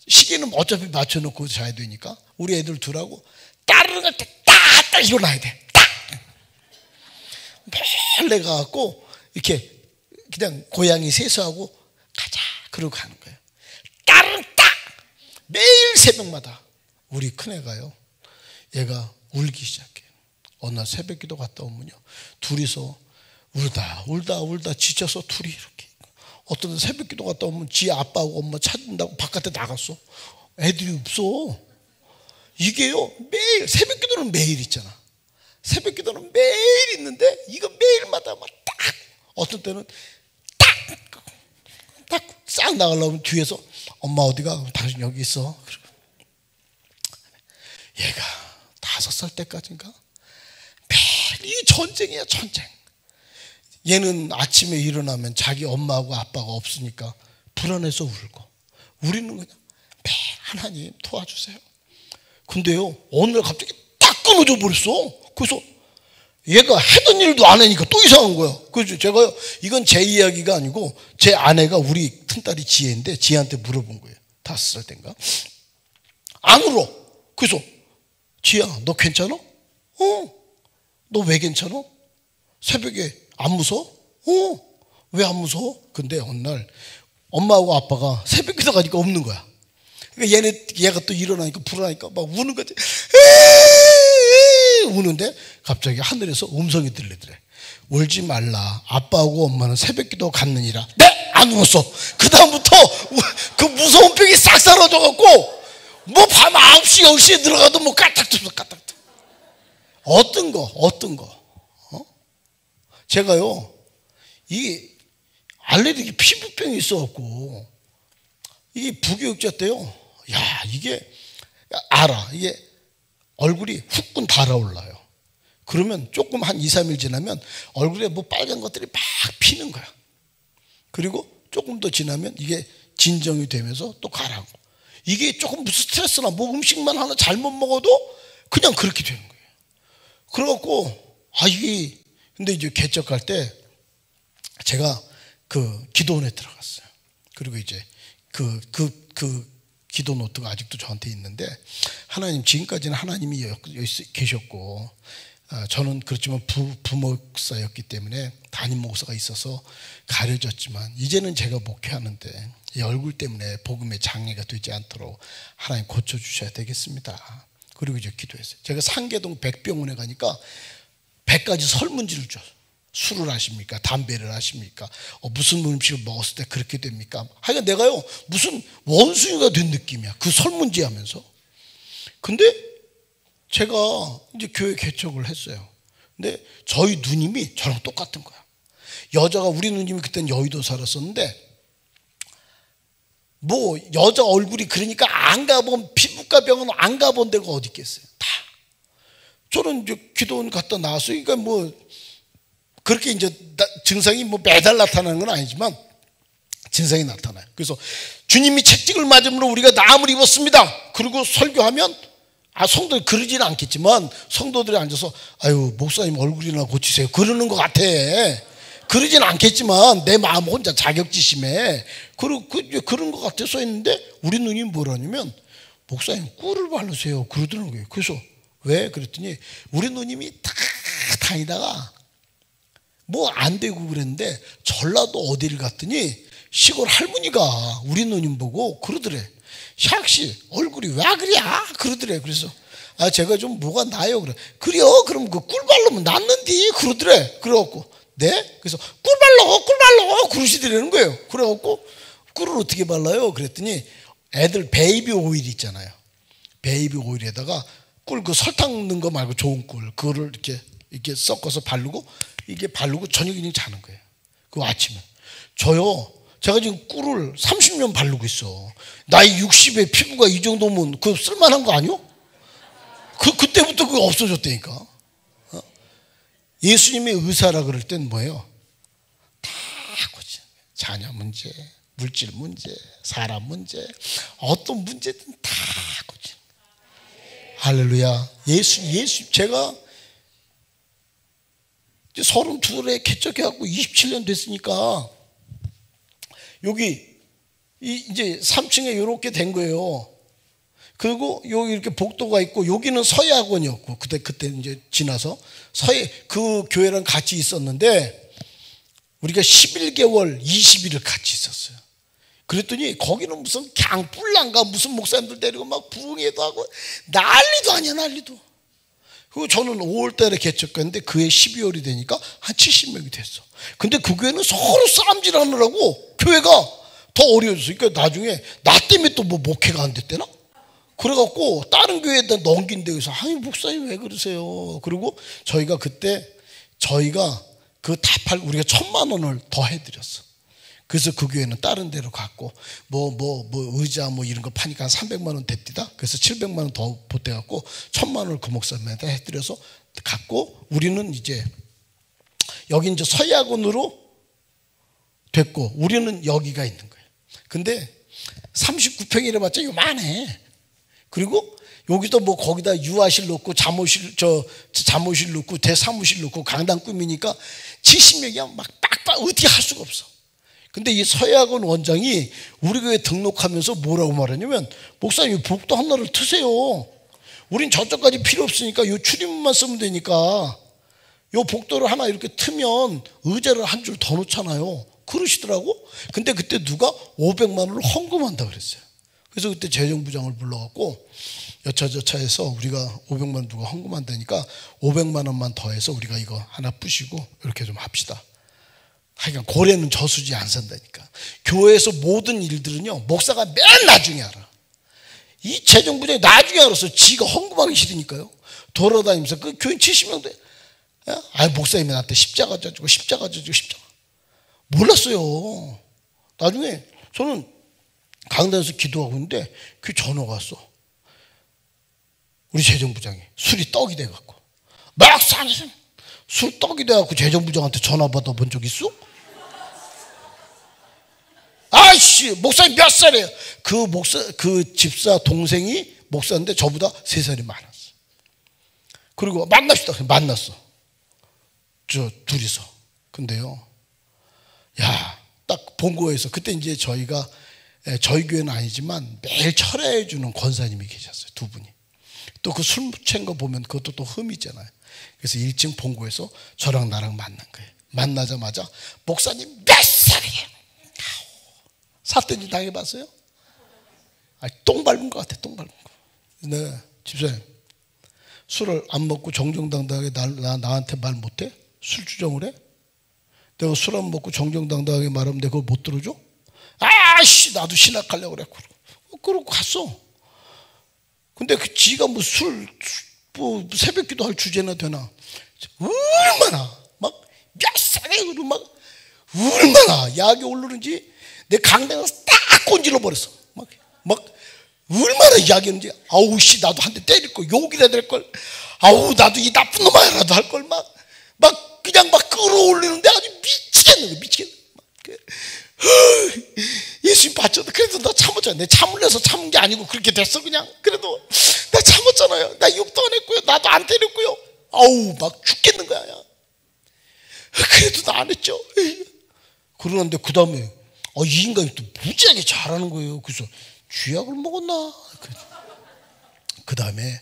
시계는 어차피 맞춰놓고 자야 되니까 우리 애들 둘하고 따르는 때 딱 일어나야 돼. 딱 몰래 가갖고 이렇게 그냥 고양이 세수하고 가자 그러고 가는 거예요. 따르는 딱 매일 새벽마다. 우리 큰애가요, 얘가 울기 시작해요. 어느 날 새벽 기도 갔다 오면요, 둘이서 울다 지쳐서 둘이 이렇게. 어떤 날 새벽 기도 갔다 오면 지 아빠하고 엄마 찾는다고 바깥에 나갔어. 애들이 없어. 이게요, 매일 새벽 기도는 매일 있잖아. 새벽 기도는 매일 있는데 이거 매일마다 막 딱 어떤 때는 딱 싹 나가려면 뒤에서 엄마 어디가? 당신 여기 있어. 얘가 5살 때까지인가 매일 이 전쟁이야, 전쟁. 얘는 아침에 일어나면 자기 엄마하고 아빠가 없으니까 불안해서 울고, 우리는 그냥 매일 하나님 도와주세요. 근데요, 어느 날 갑자기 딱 끊어져 버렸어. 그래서 얘가 하던 일도 안 하니까 또 이상한 거야. 그래서 제가요, 이건 제 이야기가 아니고 제 아내가 우리 큰딸이 지혜인데 지혜한테 물어본 거예요. 5살 때인가. 안 울어. 그래서 지혜야, 너 괜찮아? 너 왜 괜찮아? 새벽에 안 무서워? 왜 안 무서워? 근데 어느 날 엄마하고 아빠가 새벽 기도 가니까 없는 거야. 그러니까 얘가 또 일어나니까 불안하니까 막 우는 거지. 우는데 갑자기 하늘에서 음성이 들리더래. 울지 말라. 아빠하고 엄마는 새벽 기도 갔느니라. 네! 안 울었어. 그 다음부터 그 무서운 병이 싹 사라져갖고 뭐 밤 9시 10시에 들어가도 뭐 까딱터져 까딱터. 어떤 거 제가요, 이 알레르기 피부병이 있어갖고 이게 부교육자 때요, 야 이게 알아. 이게 얼굴이 후끈 달아올라요. 그러면 조금 한 2, 3일 지나면 얼굴에 뭐 빨간 것들이 막 피는 거야. 그리고 조금 더 지나면 이게 진정이 되면서 또 가라고. 이게 조금 무슨 스트레스나 뭐 음식만 하나 잘못 먹어도 그냥 그렇게 되는 거예요. 그래갖고 이게 근데 이제 개척할 때 제가 그 기도원에 들어갔어요. 그리고 이제 그 기도 노트가 아직도 저한테 있는데, 하나님, 지금까지는 하나님이 여기 계셨고, 저는 그렇지만 부목사였기 때문에 담임 목사가 있어서 가려졌지만, 이제는 제가 목회하는데 이 얼굴 때문에 복음의 장애가 되지 않도록 하나님 고쳐주셔야 되겠습니다. 그리고 이제 기도했어요. 제가 상계동 백병원에 가니까 100가지 설문지를 줘. 술을 하십니까? 담배를 하십니까? 무슨 음식을 먹었을 때 그렇게 됩니까? 하여간 내가요, 무슨 원숭이가 된 느낌이야. 그 설문지 하면서. 근데 제가 이제 교회 개척을 했어요. 근데 저희 누님이 저랑 똑같은 거야. 여자가, 우리 누님이 그때는 여의도 살았었는데, 뭐 여자 얼굴이 그러니까 안 가본 피부과 병원 안 가본 데가 어디 있겠어요. 다. 저는 이제 기도원 갔다 나왔어요. 그러니까 뭐 그렇게 이제 증상이 뭐 매달 나타나는 건 아니지만 증상이 나타나요. 그래서 주님이 채찍을 맞음으로 우리가 나음을 입었습니다. 그리고 설교하면 성도들이 그러지는 않겠지만 성도들이 앉아서 아유 목사님 얼굴이나 고치세요 그러는 것 같아. 그러진 않겠지만 내 마음 혼자 자격지심에 그런 것 같아 써 있는데, 우리 누님이 뭐라냐면 목사님 꿀을 바르세요 그러더라는 거예요. 그래서 왜? 그랬더니 우리 누님이 다 다니다가 뭐 안 되고 그랬는데 전라도 어디를 갔더니 시골 할머니가 우리 누님 보고 그러더래. 샥씨 얼굴이 왜 그래? 그러더래. 그래서 제가 좀 뭐가 나요? 그래요? 그럼 그 꿀 바르면 낫는디? 그러더래. 그래갖고 네? 그래서 꿀 발라 그러시더라는 거예요. 그래갖고 꿀을 어떻게 발라요? 그랬더니 애들 베이비 오일 있잖아요. 베이비 오일에다가 꿀 그 설탕 넣은 거 말고 좋은 꿀 그거를 이렇게 섞어서 바르고 이게 바르고 저녁에 그냥 자는 거예요. 그 아침에 제가 지금 꿀을 30년 바르고 있어. 나이 60에 피부가 이 정도면 그 쓸만한 거 아니요? 그때부터 그거 없어졌다니까. 예수님이 의사라 그럴 땐 뭐예요? 다 고치는 거예요. 자녀 문제, 물질 문제, 사람 문제, 어떤 문제든 다 고치는 거예요. 할렐루야. 예수 제가 32에 개척해갖고 27년 됐으니까 여기 이제 3층에 이렇게 된 거예요. 그리고 여기 이렇게 복도가 있고 여기는 서예학원이었고 그때 이제 지나서 그 교회랑 같이 있었는데 우리가 11개월 20일을 같이 있었어요. 그랬더니 거기는 무슨 그냥 뿔난가 무슨 목사님들 데리고 막 부흥회도 하고 난리도 아니야 난리도. 그리고 저는 5월달에 개척했는데 그해 12월이 되니까 한 70명이 됐어. 근데 그 교회는 서로 싸움질하느라고 교회가 더 어려워졌어. 그러니까 나중에 나 때문에 또 뭐 목회가 안 됐대나? 그래갖고 다른 교회에다 넘긴대. 그래서 아니 목사님 왜 그러세요? 그리고 저희가 그때 그 다 우리가 1,000만 원을 더 해드렸어. 그래서 그 교회는 다른 데로 갔고 뭐 의자 뭐 이런 거 파니까 한 300만 원 됐디다. 그래서 700만 원 더 보태갖고 1,000만 원을 그 목사님한테 해드려서 갔고 우리는 이제 여기 이제 서예학원으로 됐고 우리는 여기가 있는 거예요. 근데 39평이라 봤자 요만해. 그리고 여기도 뭐 거기다 유아실 놓고 잠옷실 놓고 대사무실 놓고 강당 꾸미니까 70명이야 막 빡빡 어떻게 할 수가 없어. 근데 이 서예학원 원장이 우리 교회 등록하면서 뭐라고 말하냐면 목사님 복도 하나를 트세요. 우린 저쪽까지 필요 없으니까 요 출입문만 쓰면 되니까 요 복도를 하나 이렇게 트면 의자를 한 줄 더 놓잖아요. 그러시더라고. 근데 그때 누가 500만 원을 헌금한다 그랬어요. 그래서 그때 재정부장을 불러갖고 여차저차해서 우리가 500만 원 누가 헌금한다니까 500만 원만 더해서 우리가 이거 하나 부시고 이렇게 좀 합시다. 하여간 고래는 저수지 안 산다니까. 교회에서 모든 일들은요 목사가 맨 나중에 알아. 이 재정부장이 나중에 알았어. 지가 헌금하기 싫으니까요. 돌아다니면서 그 교인 70명대 목사님이 나한테 십자가 져주고 몰랐어요. 나중에 저는 강단에서 기도하고 있는데 그 전화가 왔어. 우리 재정부장이 술이 떡이 돼갖고 막 사는 술 떡이 돼갖고 재정부장한테 전화 받아본 적 있어? 아이씨 목사님 몇 살이에요? 그 집사 동생이 목사인데 저보다 3살이 많았어. 그리고 만납시다. 만났어. 저 둘이서. 근데요 딱 본고에서 그때 이제 저희 교회는 아니지만 매일 철회해 주는 권사님이 계셨어요. 2분이. 또 그 술 챈 거 보면 그것도 또 흠이 있잖아요. 그래서 1층 본고에서 저랑 나랑 만난 거예요. 만나자마자 목사님 몇 살이에요? 삿대질 당해봤어요? 똥 밟은 것 같아. 똥 밟은 거. 네, 집사님 술을 안 먹고 정정당당하게 나한테 말 못해? 술 주정을 해? 내가 술 안 먹고 정정당당하게 말하면 내가 그걸 못 들어줘? 아씨 나도 신학하려고 그래. 그러고 갔어. 근데 그 지가 뭐 새벽 기도할 주제나 되나? 얼마나 막 몇 살에 막 얼마나 약이 오르는지 내 강당에서 딱 꼰질러 버렸어. 막 얼마나 약이었는지. 아우 씨 나도 한 대 때릴 걸 욕이라 될 걸. 아우 나도 이 나쁜 놈아라도 할 걸 막 그냥 막 끌어올리는데 아주 미치겠는 거야. 미치겠는 거야. 예수님 봤죠? 그래도 나 참았잖아. 내 참을려서 참은 게 아니고 그렇게 됐어 그냥. 그래도 나 참았잖아요. 나 욕도 안 했고요. 나도 안 때렸고요. 아우 막 죽겠는 거야. 그래도 나 안 했죠. 그러는데 그 다음에 이 인간이 또 무지하게 잘하는 거예요. 그래서 쥐약을 먹었나? 그 다음에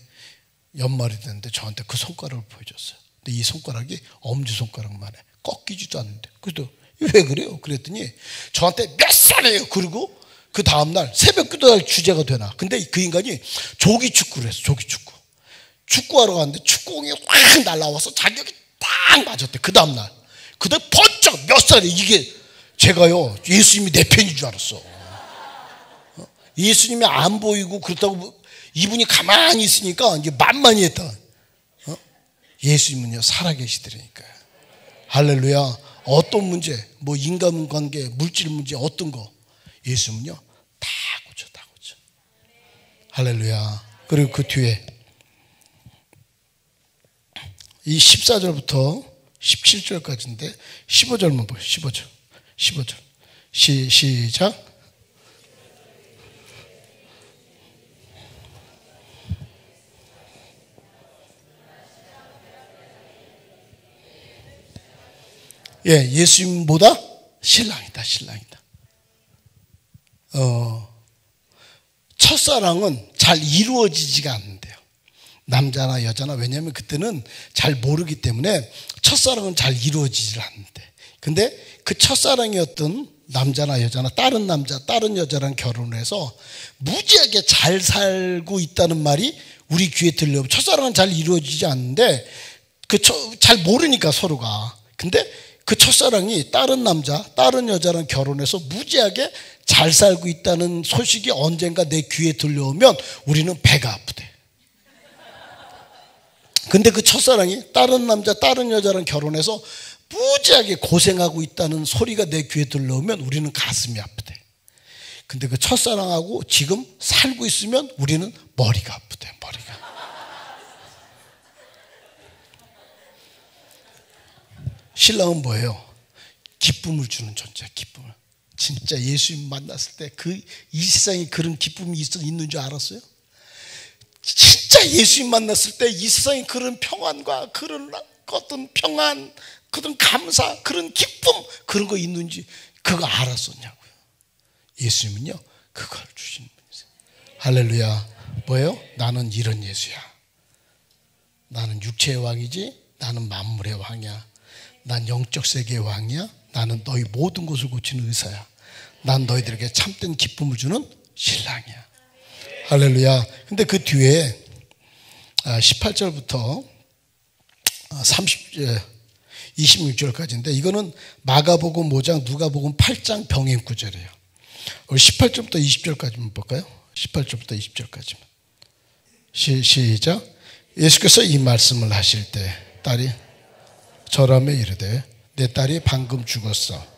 연말이 됐는데 저한테 그 손가락을 보여줬어요. 근데 이 손가락이 엄지손가락만 해. 꺾이지도 않는데. 그래도 왜 그래요? 그랬더니 저한테 몇 살해요. 그리고 그 다음날 새벽 기도할 주제가 되나. 근데 그 인간이 조기 축구를 했어. 조기 축구. 축구하러 갔는데 축구공이 확 날라와서 자격이 딱 맞았대. 그 다음날. 그때 번쩍 몇 살에 이게 제가요 예수님이 내 편인 줄 알았어. 예수님이 안 보이고 그렇다고 이분이 가만히 있으니까 이제 만만히 했다. 예수님은요 살아계시더라니까요. 할렐루야. 어떤 문제, 뭐 인간관계, 물질 문제, 어떤 거 예수님은요 다 고쳐, 다 고쳐. 할렐루야. 그리고 그 뒤에 이 14절부터 17절까지인데 15절만 보여. 15절 시작. 예, 예수님보다 신랑이다. 첫사랑은 잘 이루어지지가 않는데요. 남자나 여자나. 왜냐하면 그때는 잘 모르기 때문에 첫사랑은 잘 이루어지질 않는데, 근데 그 첫사랑이었던 남자나 여자나 다른 남자 다른 여자랑 결혼을 해서 무지하게 잘 살고 있다는 말이 우리 귀에 들려오면 첫사랑은 잘 이루어지지 않는데 잘 모르니까 서로가. 근데 그 첫사랑이 다른 남자 다른 여자랑 결혼해서 무지하게 잘 살고 있다는 소식이 언젠가 내 귀에 들려오면 우리는 배가 아프대. 근데 그 첫사랑이 다른 남자 다른 여자랑 결혼해서 무지하게 고생하고 있다는 소리가 내 귀에 들려오면 우리는 가슴이 아프대. 근데 그 첫사랑하고 지금 살고 있으면 우리는 머리가 아프대. 머리가. 신랑은 뭐예요? 기쁨을 주는 존재야. 기쁨을. 진짜 예수님 만났을 때 이 세상에 그런 기쁨이 있는 줄 알았어요? 진짜 예수님 만났을 때 이 세상에 그런 평안과 그런 어떤 평안, 그런 감사, 그런 기쁨, 그런 거 있는지 그거 알았었냐고요. 예수님은요 그걸 주시는 분이세요. 할렐루야. 뭐예요? 나는 이런 예수야. 나는 육체의 왕이지 나는 만물의 왕이야. 난 영적 세계의 왕이야. 나는 너희 모든 것을 고치는 의사야. 난 너희들에게 참된 기쁨을 주는 신랑이야. 할렐루야. 근데 그 뒤에 18절부터 26절까지인데 이거는 마가복음 5장 누가복음 8장 병행 구절이에요. 18절부터 20절까지만 볼까요? 18절부터 20절까지만. 시작. 예수께서 이 말씀을 하실 때 딸이 절하며 이르되 내 딸이 방금 죽었어.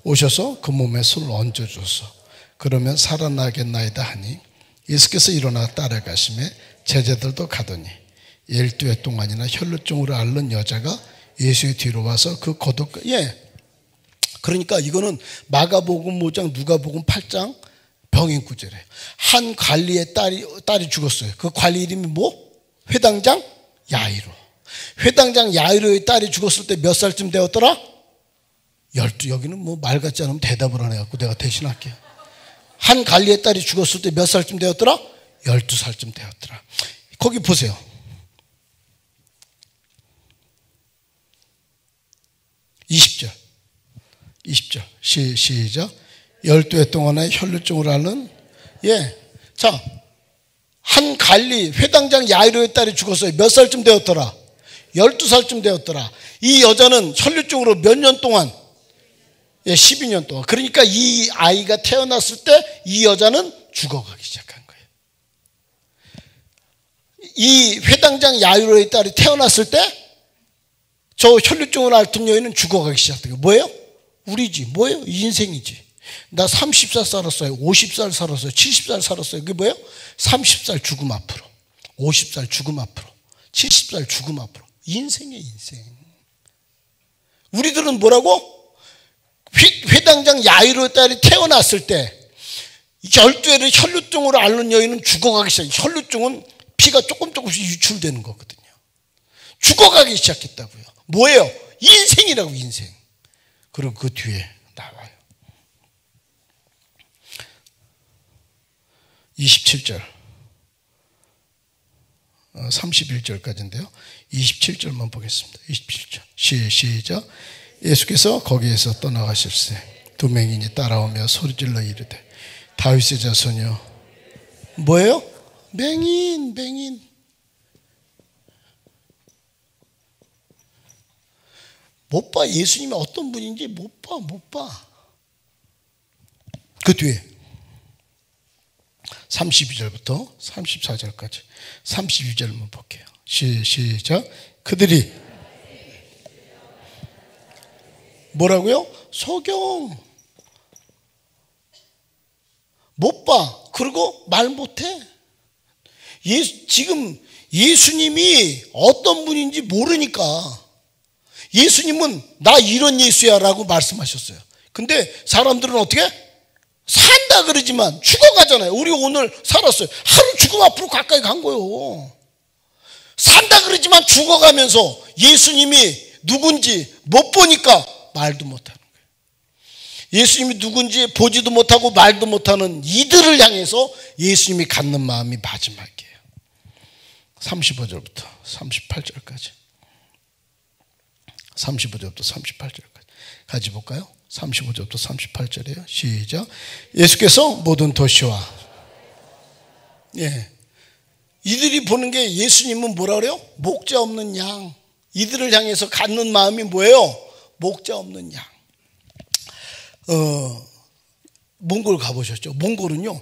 오셔서 그 몸에 손을 얹어줘서 그러면 살아나겠나이다 하니 예수께서 일어나 따라가시매 제자들도 가더니 12해 동안이나 혈루증으로 앓는 여자가 예수의 뒤로 와서 그 겉옷. 그러니까 이거는 마가복음 5장 누가복음 8장 병행 구절이에요. 한 관리의 딸이 죽었어요. 그 관리 이름이 뭐? 회당장 야이로. 회당장 야이로의 딸이 죽었을 때 몇 살쯤 되었더라? 12. 여기는 뭐 말 같지 않으면 대답을 안 해갖고 내가 대신할게요. 한 관리의 딸이 죽었을 때 몇 살쯤 되었더라? 12살쯤 되었더라. 거기 보세요. 20절 시작. 12해 동안에 혈루증으로 앓는 자, 한 관리 회당장 야이로의 딸이 죽었어요. 몇 살쯤 되었더라? 12살쯤 되었더라. 이 여자는 혈루증으로 몇 년 동안? 12년 동안. 그러니까 이 아이가 태어났을 때 이 여자는 죽어가기 시작한 거예요. 이 회당장 야이로의 딸이 태어났을 때 저 혈루증으로 앓던 여인은 죽어가기 시작한 거예요. 뭐예요? 우리지. 뭐예요? 인생이지. 나 30살 살았어요. 50살 살았어요. 70살 살았어요. 그게 뭐예요? 30살 죽음 앞으로, 50살 죽음 앞으로, 70살 죽음 앞으로. 인생이에요, 인생. 우리들은 뭐라고? 회당장 야이로의 딸이 태어났을 때 12회를 혈루증으로 앓는 여인은 죽어가기 시작해요. 혈루증은 피가 조금씩 유출되는 거거든요. 죽어가기 시작했다고요. 뭐예요? 인생이라고, 인생. 그리고 그 뒤에 나와요. 27절 31절까지인데요 27절만 보겠습니다. 27절 시작. 예수께서 거기에서 떠나가실세 두 맹인이 따라오며 소리질러 이르되 다윗의 자손이여. 뭐예요? 맹인. 못 봐. 예수님이 어떤 분인지 못 봐. 그 뒤에 32절부터 34절까지 32절만 볼게요. 시작. 그들이 뭐라고요? 소경. 못 봐. 그리고 말 못해. 지금 예수님이 어떤 분인지 모르니까 예수님은 나 이런 예수야 라고 말씀하셨어요. 근데 사람들은 어떻게? 산다 그러지만 죽어가잖아요. 우리 오늘 살았어요. 하루 죽음 앞으로 가까이 간 거예요. 산다 그러지만 죽어가면서 예수님이 누군지 못 보니까 말도 못하는 거예요. 예수님이 누군지 보지도 못하고 말도 못하는 이들을 향해서 예수님이 갖는 마음이 마지막이에요. 35절부터 38절까지 35절부터 38절까지 같이 볼까요? 35절부터 38절이에요. 시작. 예수께서 모든 도시와 이들이 보는 게 예수님은 뭐라 그래요? 목자 없는 양. 이들을 향해서 갖는 마음이 뭐예요? 목자 없는 양. 몽골 가보셨죠? 몽골은요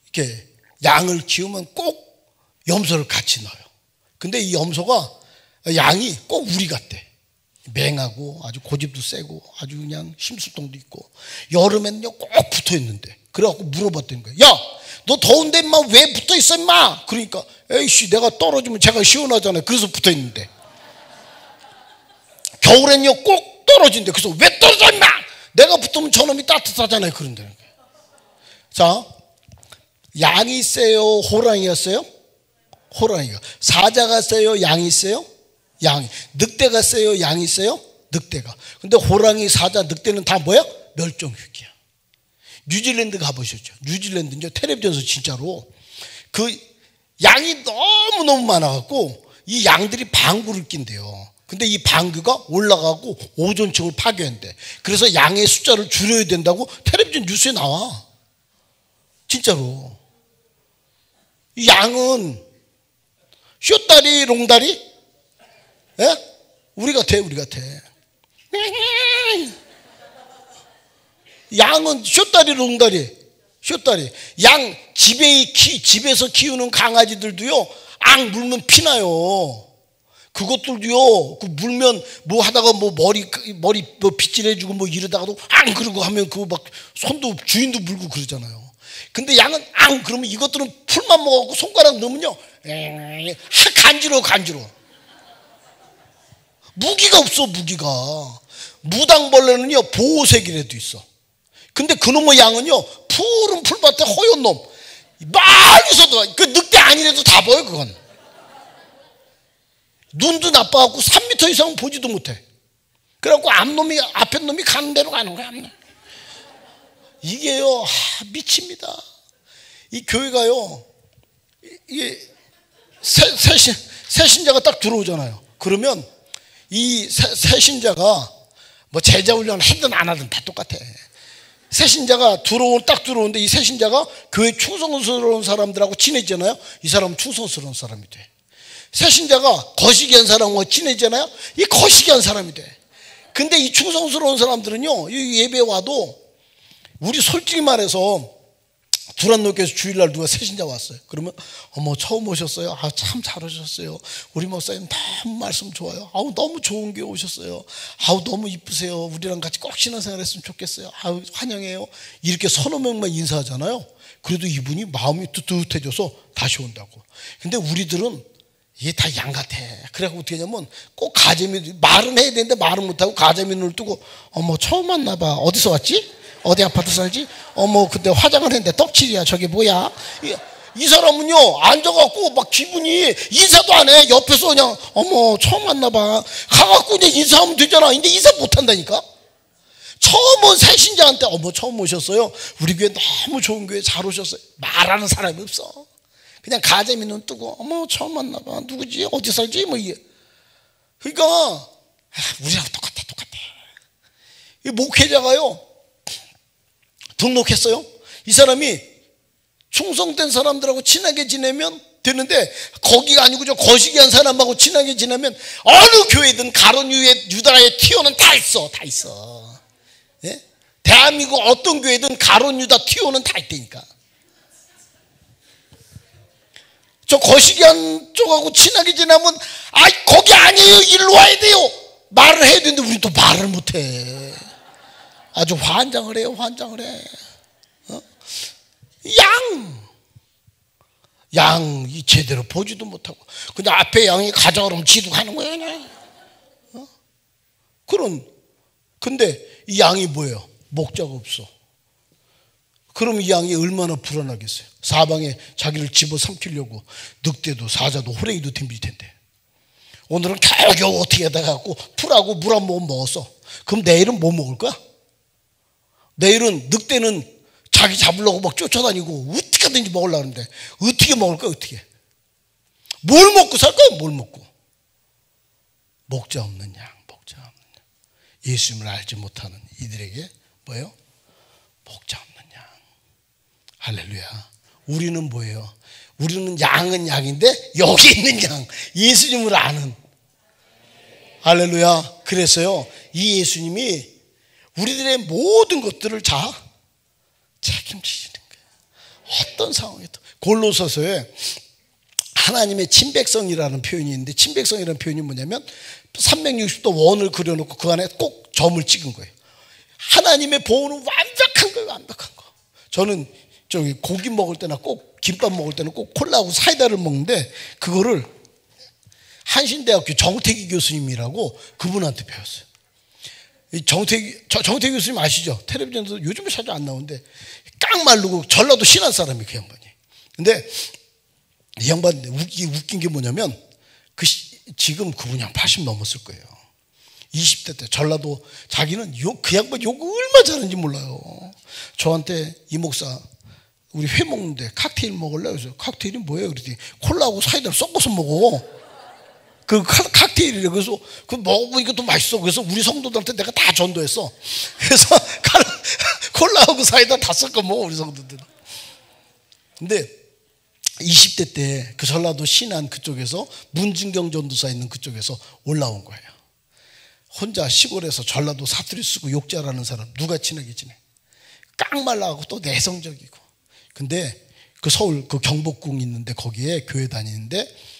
이렇게 양을 키우면 꼭 염소를 같이 넣어요. 근데 이 염소가 양이 꼭 우리 같대. 맹하고 아주 고집도 세고 아주 그냥 심술통도 있고 여름에는요 꼭 붙어 있는데 그래갖고 물어봤다는 거예요. 야, 너 더운데 임마 왜 붙어 있어 임마? 그러니까 에이씨 내가 떨어지면 제가 시원하잖아요. 그래서 붙어 있는데 겨울에는요 꼭 떨어진대. 그래서 왜 떨어져 임마? 내가 붙으면 저놈이 따뜻하잖아요. 그런다는 거예요. 자, 양이 세요? 호랑이가 세요? 호랑이가. 사자가 세요? 양이 세요? 양이. 늑대가 세요? 양이 세요? 늑대가. 근데 호랑이, 사자, 늑대는 다 뭐야? 멸종위기야. 뉴질랜드 가보셨죠? 뉴질랜드는요 텔레비전에서 진짜로 그 양이 너무너무 많아갖고 이 양들이 방구를 낀대요. 근데 이 방귀가 올라가고 오존층을 파괴한대. 그래서 양의 숫자를 줄여야 된다고 텔레비전 뉴스에 나와. 진짜로. 이 양은 쇼다리 롱다리? 예? 우리 같아. 양은 쇼다리 롱다리. 쇼다리. 양 집에서 키우는 강아지들도요 악 물면 피나요. 그것들도요 그 물면 뭐 하다가 뭐 머리 뭐 빗질해주고 뭐 이러다가도 앙 그러고 하면 그거 막 손도 주인도 물고 그러잖아요. 근데 양은 그러면 이것들은 풀만 먹어갖고 손가락 넣으면요 간지러워. 무기가 없어. 무당벌레는요 보호색이라도 있어. 근데 그놈의 양은요 푸른 풀밭에 허연 놈 멀리서도 그 늑대 아니래도 다 보여. 그건 눈도 나빠갖고 3m 이상은 보지도 못해. 그래갖고 앞에 놈이 가는 대로 가는 거야. 이게요 미칩니다. 이 교회가요 이게 새신자가 딱 들어오잖아요. 그러면 이 새신자가 뭐 제자훈련을 하든 안 하든 다 똑같아. 새신자가 딱 들어오는데 이 새신자가 교회 충성스러운 사람들하고 친해지잖아요. 이 사람은 충성스러운 사람이 돼. 새신자가 거시기한 사람하고 친해지잖아요. 이 거시기한 사람이 돼. 근데 이 충성스러운 사람들은요 이 예배 와도 우리 솔직히 말해서 두란노교에서 주일날 누가 새신자 왔어요. 그러면 어머 처음 오셨어요? 아, 참 잘 오셨어요. 우리 목사님 너무 말씀 좋아요. 아우 너무 좋은 교회 오셨어요. 아우 너무 이쁘세요. 우리랑 같이 꼭 신앙생활 했으면 좋겠어요. 아우 환영해요. 이렇게 서너 명만 인사하잖아요. 그래도 이분이 마음이 뜨뜻해져서 다시 온다고. 근데 우리들은 이게 다 양 같아. 그래갖고 어떻게 하냐면 꼭 가재미 말은 해야 되는데 말은 못하고 가재미 눈을 뜨고 어머 처음 왔나봐. 어디서 왔지? 어디 아파트 살지? 어머 근데 화장을 했는데 떡칠이야. 저게 뭐야? 이 사람은요 앉아갖고 막 기분이 인사도 안 해. 옆에서 그냥 어머 처음 왔나봐. 가갖고 이제 인사하면 되잖아. 근데 인사 못한다니까. 처음 온 새신자한테 어머 처음 오셨어요. 우리 교회 너무 좋은 교회 잘 오셨어요. 말하는 사람이 없어. 그냥 가재미 눈 뜨고 어머 처음 왔나봐. 누구지? 어디 살지? 뭐 이게. 그러니까 우리랑 똑같아. 이 목회자가요 등록했어요. 이 사람이 충성된 사람들하고 친하게 지내면 되는데 거기가 아니고 저 거시기한 사람하고 친하게 지내면 어느 교회든 가론 유다의 티오는 다 있어. 다 있어. 예? 대한민국 어떤 교회든 가론 유다 티오는 다 있다니까. 저 거시기한 쪽하고 친하게 지내면 거기 아니에요. 일로 와야 돼요. 말을 해야 되는데 우리 또 말을 못해. 아주 환장을 해요. 환장을 해. 양이 제대로 보지도 못하고 그냥 앞에 양이 가자 그러면 지도 가는 거야 그냥. 근데 이 양이 뭐예요? 목자가 없어. 그럼 이 양이 얼마나 불안하겠어요. 사방에 자기를 집어삼키려고 늑대도 사자도 호랭이도 덤빌 텐데 오늘은 겨우겨우 어떻게 하다가 풀하고 물 한 모금 먹었어. 그럼 내일은 뭐 먹을 거야? 내일은 늑대는 자기 잡으려고 막 쫓아다니고 어떻게 하든지 먹으려고 하는데 어떻게 먹을 거야? 어떻게? 뭘 먹고 살 거야? 뭘 먹고? 목자 없는 양, 목자 없는 양. 예수님을 알지 못하는 이들에게 뭐예요? 목자 없는 양. 할렐루야. 우리는 뭐예요? 우리는 양은 양인데 여기 있는 양, 예수님을 아는. 할렐루야. 그래서요 이 예수님이 우리들의 모든 것들을 다 책임지시는 거예요. 어떤 상황에도. 골로새서에 하나님의 친백성이라는 표현이 있는데 친백성이라는 표현이 뭐냐면 360도 원을 그려놓고 그 안에 꼭 점을 찍은 거예요. 하나님의 보호는 완벽한 거예요. 완벽한 거. 저는 저기 고기 먹을 때나 꼭 김밥 먹을 때는 꼭 콜라하고 사이다를 먹는데 그거를 한신대학교 정태기 교수님이라고 그분한테 배웠어요. 정태기 교수님 아시죠? 텔레비전에서 요즘에 자주 안 나오는데 깡마르고 전라도 신안 사람이 그 양반이. 근데 이 양반 웃긴 게 뭐냐면 지금 그분이 한 80 넘었을 거예요. 20대 때 전라도 자기는 그 양반 욕을 얼마나 잘하는지 몰라요. 저한테 이 목사 우리 회 먹는데 칵테일 먹을래? 그래서 칵테일이 뭐예요? 그랬더니 콜라하고 사이다를 섞어서 먹어. 그 칵테일이래. 그래서 그 먹어보니까 또 맛있어. 그래서 우리 성도들한테 내가 다 전도했어. 그래서 콜라하고 사이다 다 섞어 먹어 우리 성도들. 근데 20대 때 그 전라도 신안 그쪽에서 문진경 전도사 있는 그쪽에서 올라온 거예요. 혼자 시골에서 전라도 사투리 쓰고 욕 잘하는 사람 누가 친하게 지내? 깡말라하고 또 내성적이고. 근데 그 서울 그 경복궁 있는데 거기에 교회 다니는데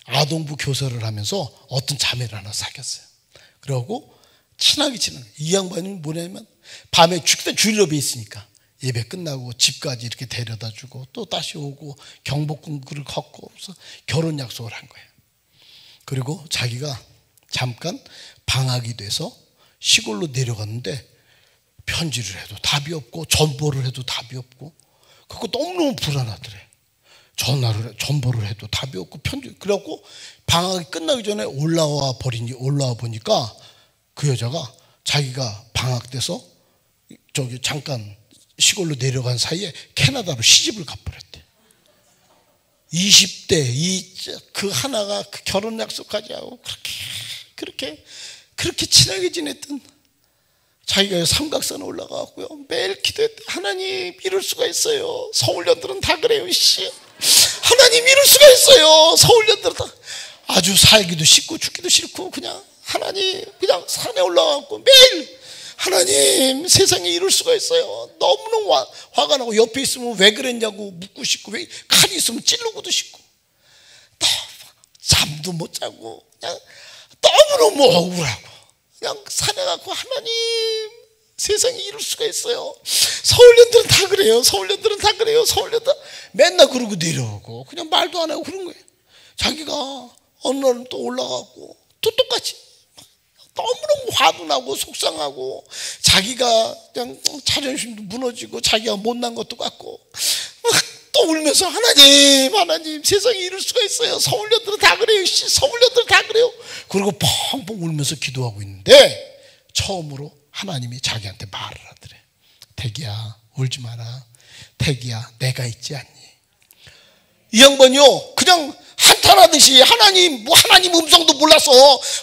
아동부 교사를 하면서 어떤 자매를 하나 사귀었어요. 그러고 친하게 지내는. 이 양반이 뭐냐면 밤에 그때 주일업에 있으니까 예배 끝나고 집까지 이렇게 데려다 주고 또 다시 오고 경복궁을 걷고 그래서 결혼 약속을 한 거예요. 그리고 자기가 잠깐 방학이 돼서 시골로 내려갔는데 편지를 해도 답이 없고 전보를 해도 답이 없고 그거 너무너무 불안하더래. 전보를 해도 답이 없고 그래갖고 방학이 끝나기 전에 올라와 보니까 그 여자가 자기가 방학 돼서 저기 잠깐 시골로 내려간 사이에 캐나다로 시집을 가버렸대. 20대 그 하나가 그 결혼 약속까지 하고 그렇게 친하게 지냈던 자기가 삼각산에 올라가고요 매일 기도했대. 하나님 이럴 수가 있어요. 서울년들은 다 그래요. 하나님 이럴 수가 있어요. 서울년들은 다 아주 살기도 싫고 죽기도 싫고 그냥 하나님 그냥 산에 올라가고 매일 하나님 세상에 이럴 수가 있어요. 너무너무 화가 나고 옆에 있으면 왜 그랬냐고 묻고 싶고 왜 칼이 있으면 찌르고도 싶고 잠도 못 자고 그냥 너무너무 억울하고 그냥 산에 가고 하나님 세상에 이럴 수가 있어요. 서울년들은 다 그래요. 서울년들은 다 그래요. 서울년들 맨날 그러고 내려오고 그냥 말도 안 하고 그런 거예요. 자기가 어느 날은 또 올라가고 또 똑같이 너무너무 화도 나고 속상하고 자기가 그냥 자존심도 무너지고 자기가 못난 것도 같고 또 울면서 하나님 세상에 이럴 수가 있어요. 서울년들은 다 그래요. 서울년들은 다 그래요. 그리고 펑펑 울면서 기도하고 있는데 처음으로 하나님이 자기한테 말을 하더래. 태기야 울지 마라. 태기야 내가 있지 않니? 이 양반이요 그냥 한탄하듯이 하나님 음성도 몰라서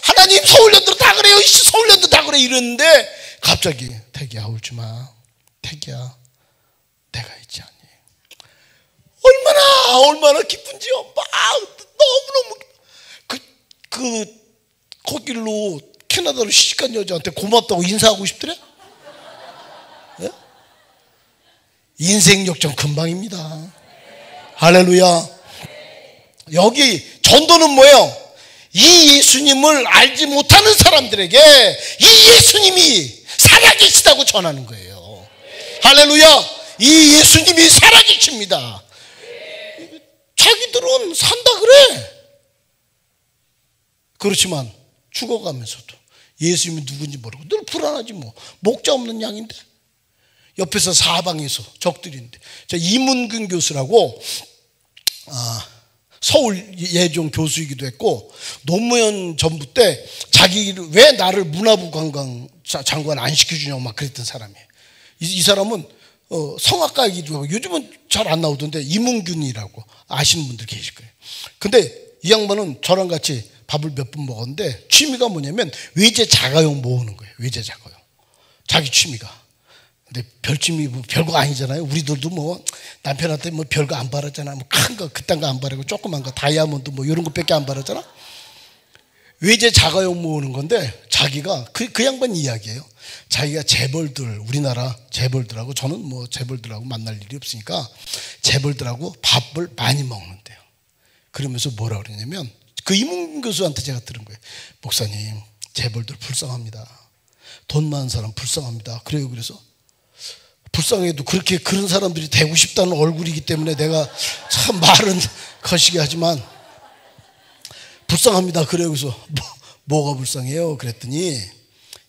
하나님 서울년들은 다 그래요. 서울년들 다 그래 이랬는데 갑자기 태기야 울지 마. 태기야 내가 있지 않니? 얼마나 기쁜지요. 막 너무너무 거길로 캐나다로 시집간 여자한테 고맙다고 인사하고 싶더래. 네? 인생 역전 금방입니다. 할렐루야. 여기 전도는 뭐예요? 이 예수님을 알지 못하는 사람들에게 이 예수님이 살아계시다고 전하는 거예요. 할렐루야. 이 예수님이 살아계십니다. 자기들은 산다 그래. 그렇지만 죽어가면서도 예수님이 누군지 모르고 늘 불안하지 뭐. 목자 없는 양인데. 옆에서 사방에서 적들인데. 자, 이문근 교수라고 서울 예종 교수이기도 했고 노무현 정부 때 자기를 왜 나를 문화부 관광 장관 안 시켜주냐고 막 그랬던 사람이에요. 이 사람은 성악가이기도 하고 요즘은 잘 안 나오던데 이문균이라고 아시는 분들 계실 거예요. 근데 이 양반은 저랑 같이 밥을 몇 번 먹었는데 취미가 뭐냐면 외제 자가용 모으는 거예요. 외제 자가용. 자기 취미가. 근데 별취미 뭐 별거 아니잖아요. 우리들도 뭐 남편한테 뭐 별거 안 바랐잖아. 뭐 큰 거 그딴 거 안 바르고 조그만 거 다이아몬드 뭐 이런 것밖에 안 바랐잖아. 외제 자가용 모으는 건데 자기가 그 양반 이야기예요. 자기가 재벌들 우리나라 재벌들하고 저는 뭐 재벌들하고 만날 일이 없으니까 재벌들하고 밥을 많이 먹는데요. 그러면서 뭐라 그러냐면 그 이문 교수한테 제가 들은 거예요. 목사님 재벌들 불쌍합니다. 돈 많은 사람 불쌍합니다. 그래요. 그래서 불쌍해도 그렇게 그런 사람들이 되고 싶다는 얼굴이기 때문에 내가 참 말은 거시기 하지만 불쌍합니다. 그래요. 그래서 뭐가 불쌍해요? 그랬더니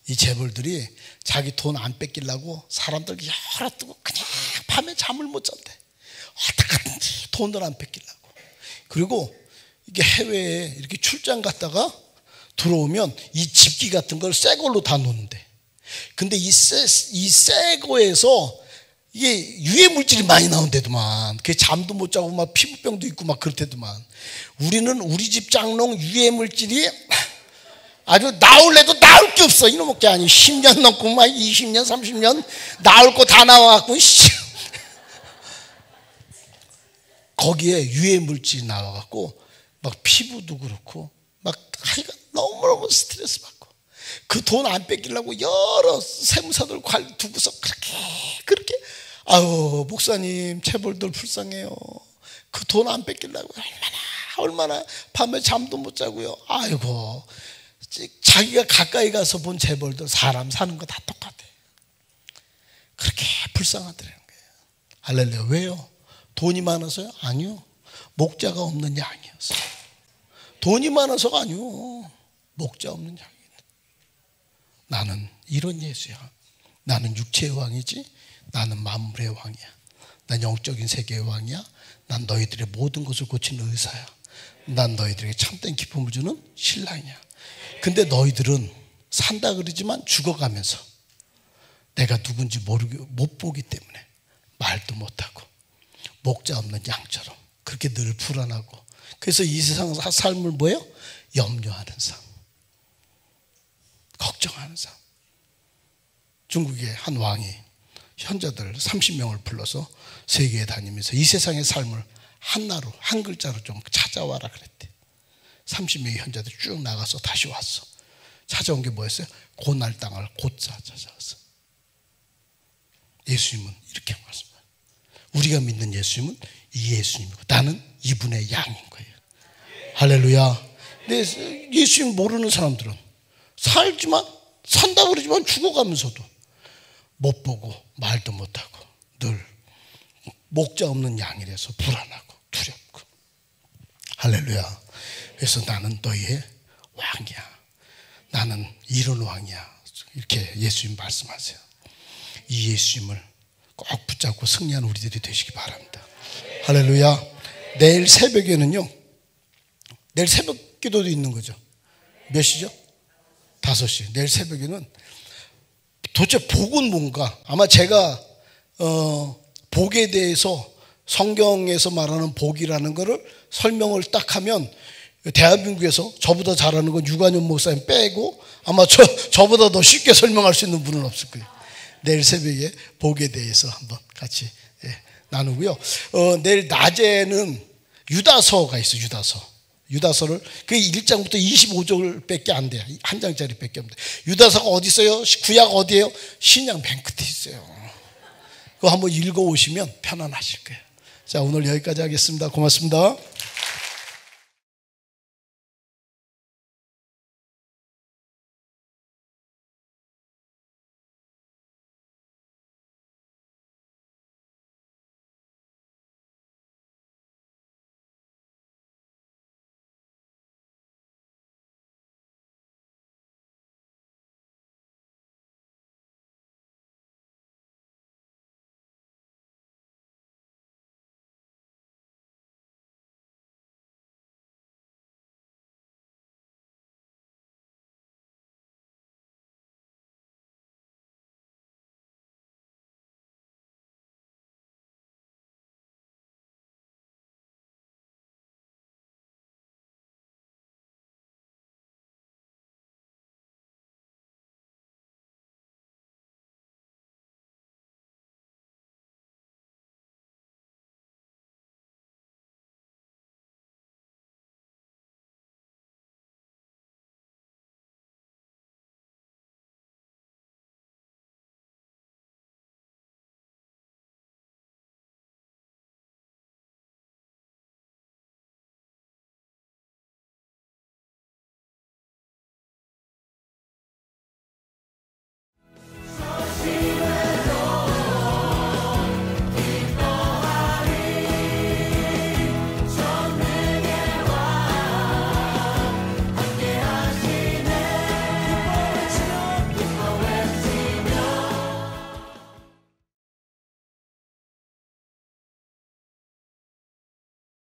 이 재벌들이 자기 돈 안 뺏기려고 사람들 열어 두고 그냥 밤에 잠을 못 잔대. 어떡하든지 돈을 안 뺏기려고. 그리고 이게 해외에 이렇게 출장 갔다가 들어오면 이 집기 같은 걸 새 걸로 다 놓는데. 근데 이 새 거에서 이게 유해 물질이 많이 나온대더만. 그게 잠도 못 자고 막 피부병도 있고 막 그렇대더만. 우리는 우리 집 장롱 유해 물질이 아주 나올래도 나올 게 없어. 이놈의 게 아니 10년 넘고 막 20년 30년 나올 거 다 나와갖고 거기에 유해 물질이 나와갖고 막 피부도 그렇고 막 하여간 너무너무 스트레스 받고 그 돈 안 뺏기려고 여러 세무사들 두고서 그렇게 아유 목사님 재벌들 불쌍해요. 그 돈 안 뺏기려고 얼마나 밤에 잠도 못 자고요. 아이고 자기가 가까이 가서 본 재벌들 사람 사는 거 다 똑같아. 그렇게 불쌍하더라는 거예요. 할렐루야. 왜요? 돈이 많아서요? 아니요. 목자가 없는 양이었어요. 돈이 많아서가 아니요. 목자 없는 양이다. 나는 이런 예수야. 나는 육체의 왕이지. 나는 만물의 왕이야. 난 영적인 세계의 왕이야. 난 너희들의 모든 것을 고치는 의사야. 난 너희들에게 참된 기쁨을 주는 신랑이야. 근데 너희들은 산다 그러지만 죽어가면서 내가 누군지 못 보기 때문에 말도 못하고 목자 없는 양처럼 그렇게 늘 불안하고 그래서 이 세상 삶을 뭐예요? 염려하는 삶, 걱정하는 삶. 중국의 한 왕이 현자들 30명을 불러서 세계에 다니면서 이 세상의 삶을 하나로 한 글자로 좀 찾아와라 그랬대. 30명의 현자들 쭉 나가서 다시 왔어. 찾아온 게 뭐였어요? 고날 땅을 곧자 찾아왔어. 예수님은 이렇게 말씀해요. 우리가 믿는 예수님은 이 예수님이고 나는 이분의 양인 거예요. 할렐루야. 근데 예수님 모르는 사람들은 산다 그러지만 죽어가면서도 못 보고 말도 못하고 늘 목자 없는 양이라서 불안하고 두렵고. 할렐루야. 그래서 나는 너희의 왕이야. 나는 이런 왕이야. 이렇게 예수님 말씀하세요. 이 예수님을 꼭 붙잡고 승리하는 우리들이 되시기 바랍니다. 할렐루야. 내일 새벽에는요. 내일 새벽 기도도 있는 거죠. 몇 시죠? 5시. 내일 새벽에는 도대체 복은 뭔가? 아마 제가 복에 대해서 성경에서 말하는 복이라는 거를 설명을 딱 하면 대한민국에서 저보다 잘하는 건 유관현 목사님 빼고 아마 저보다 더 쉽게 설명할 수 있는 분은 없을 거예요. 내일 새벽에 복에 대해서 한번 같이 나누고요. 내일 낮에는 유다서가 있어요. 유다서를 그 1장부터 25절밖에 안 돼요. 한 장짜리밖에 안 돼요. 유다서가 어디 있어요? 구약 어디예요? 신약 맨 끝에 있어요. 그거 한번 읽어오시면 편안하실 거예요. 자, 오늘 여기까지 하겠습니다. 고맙습니다.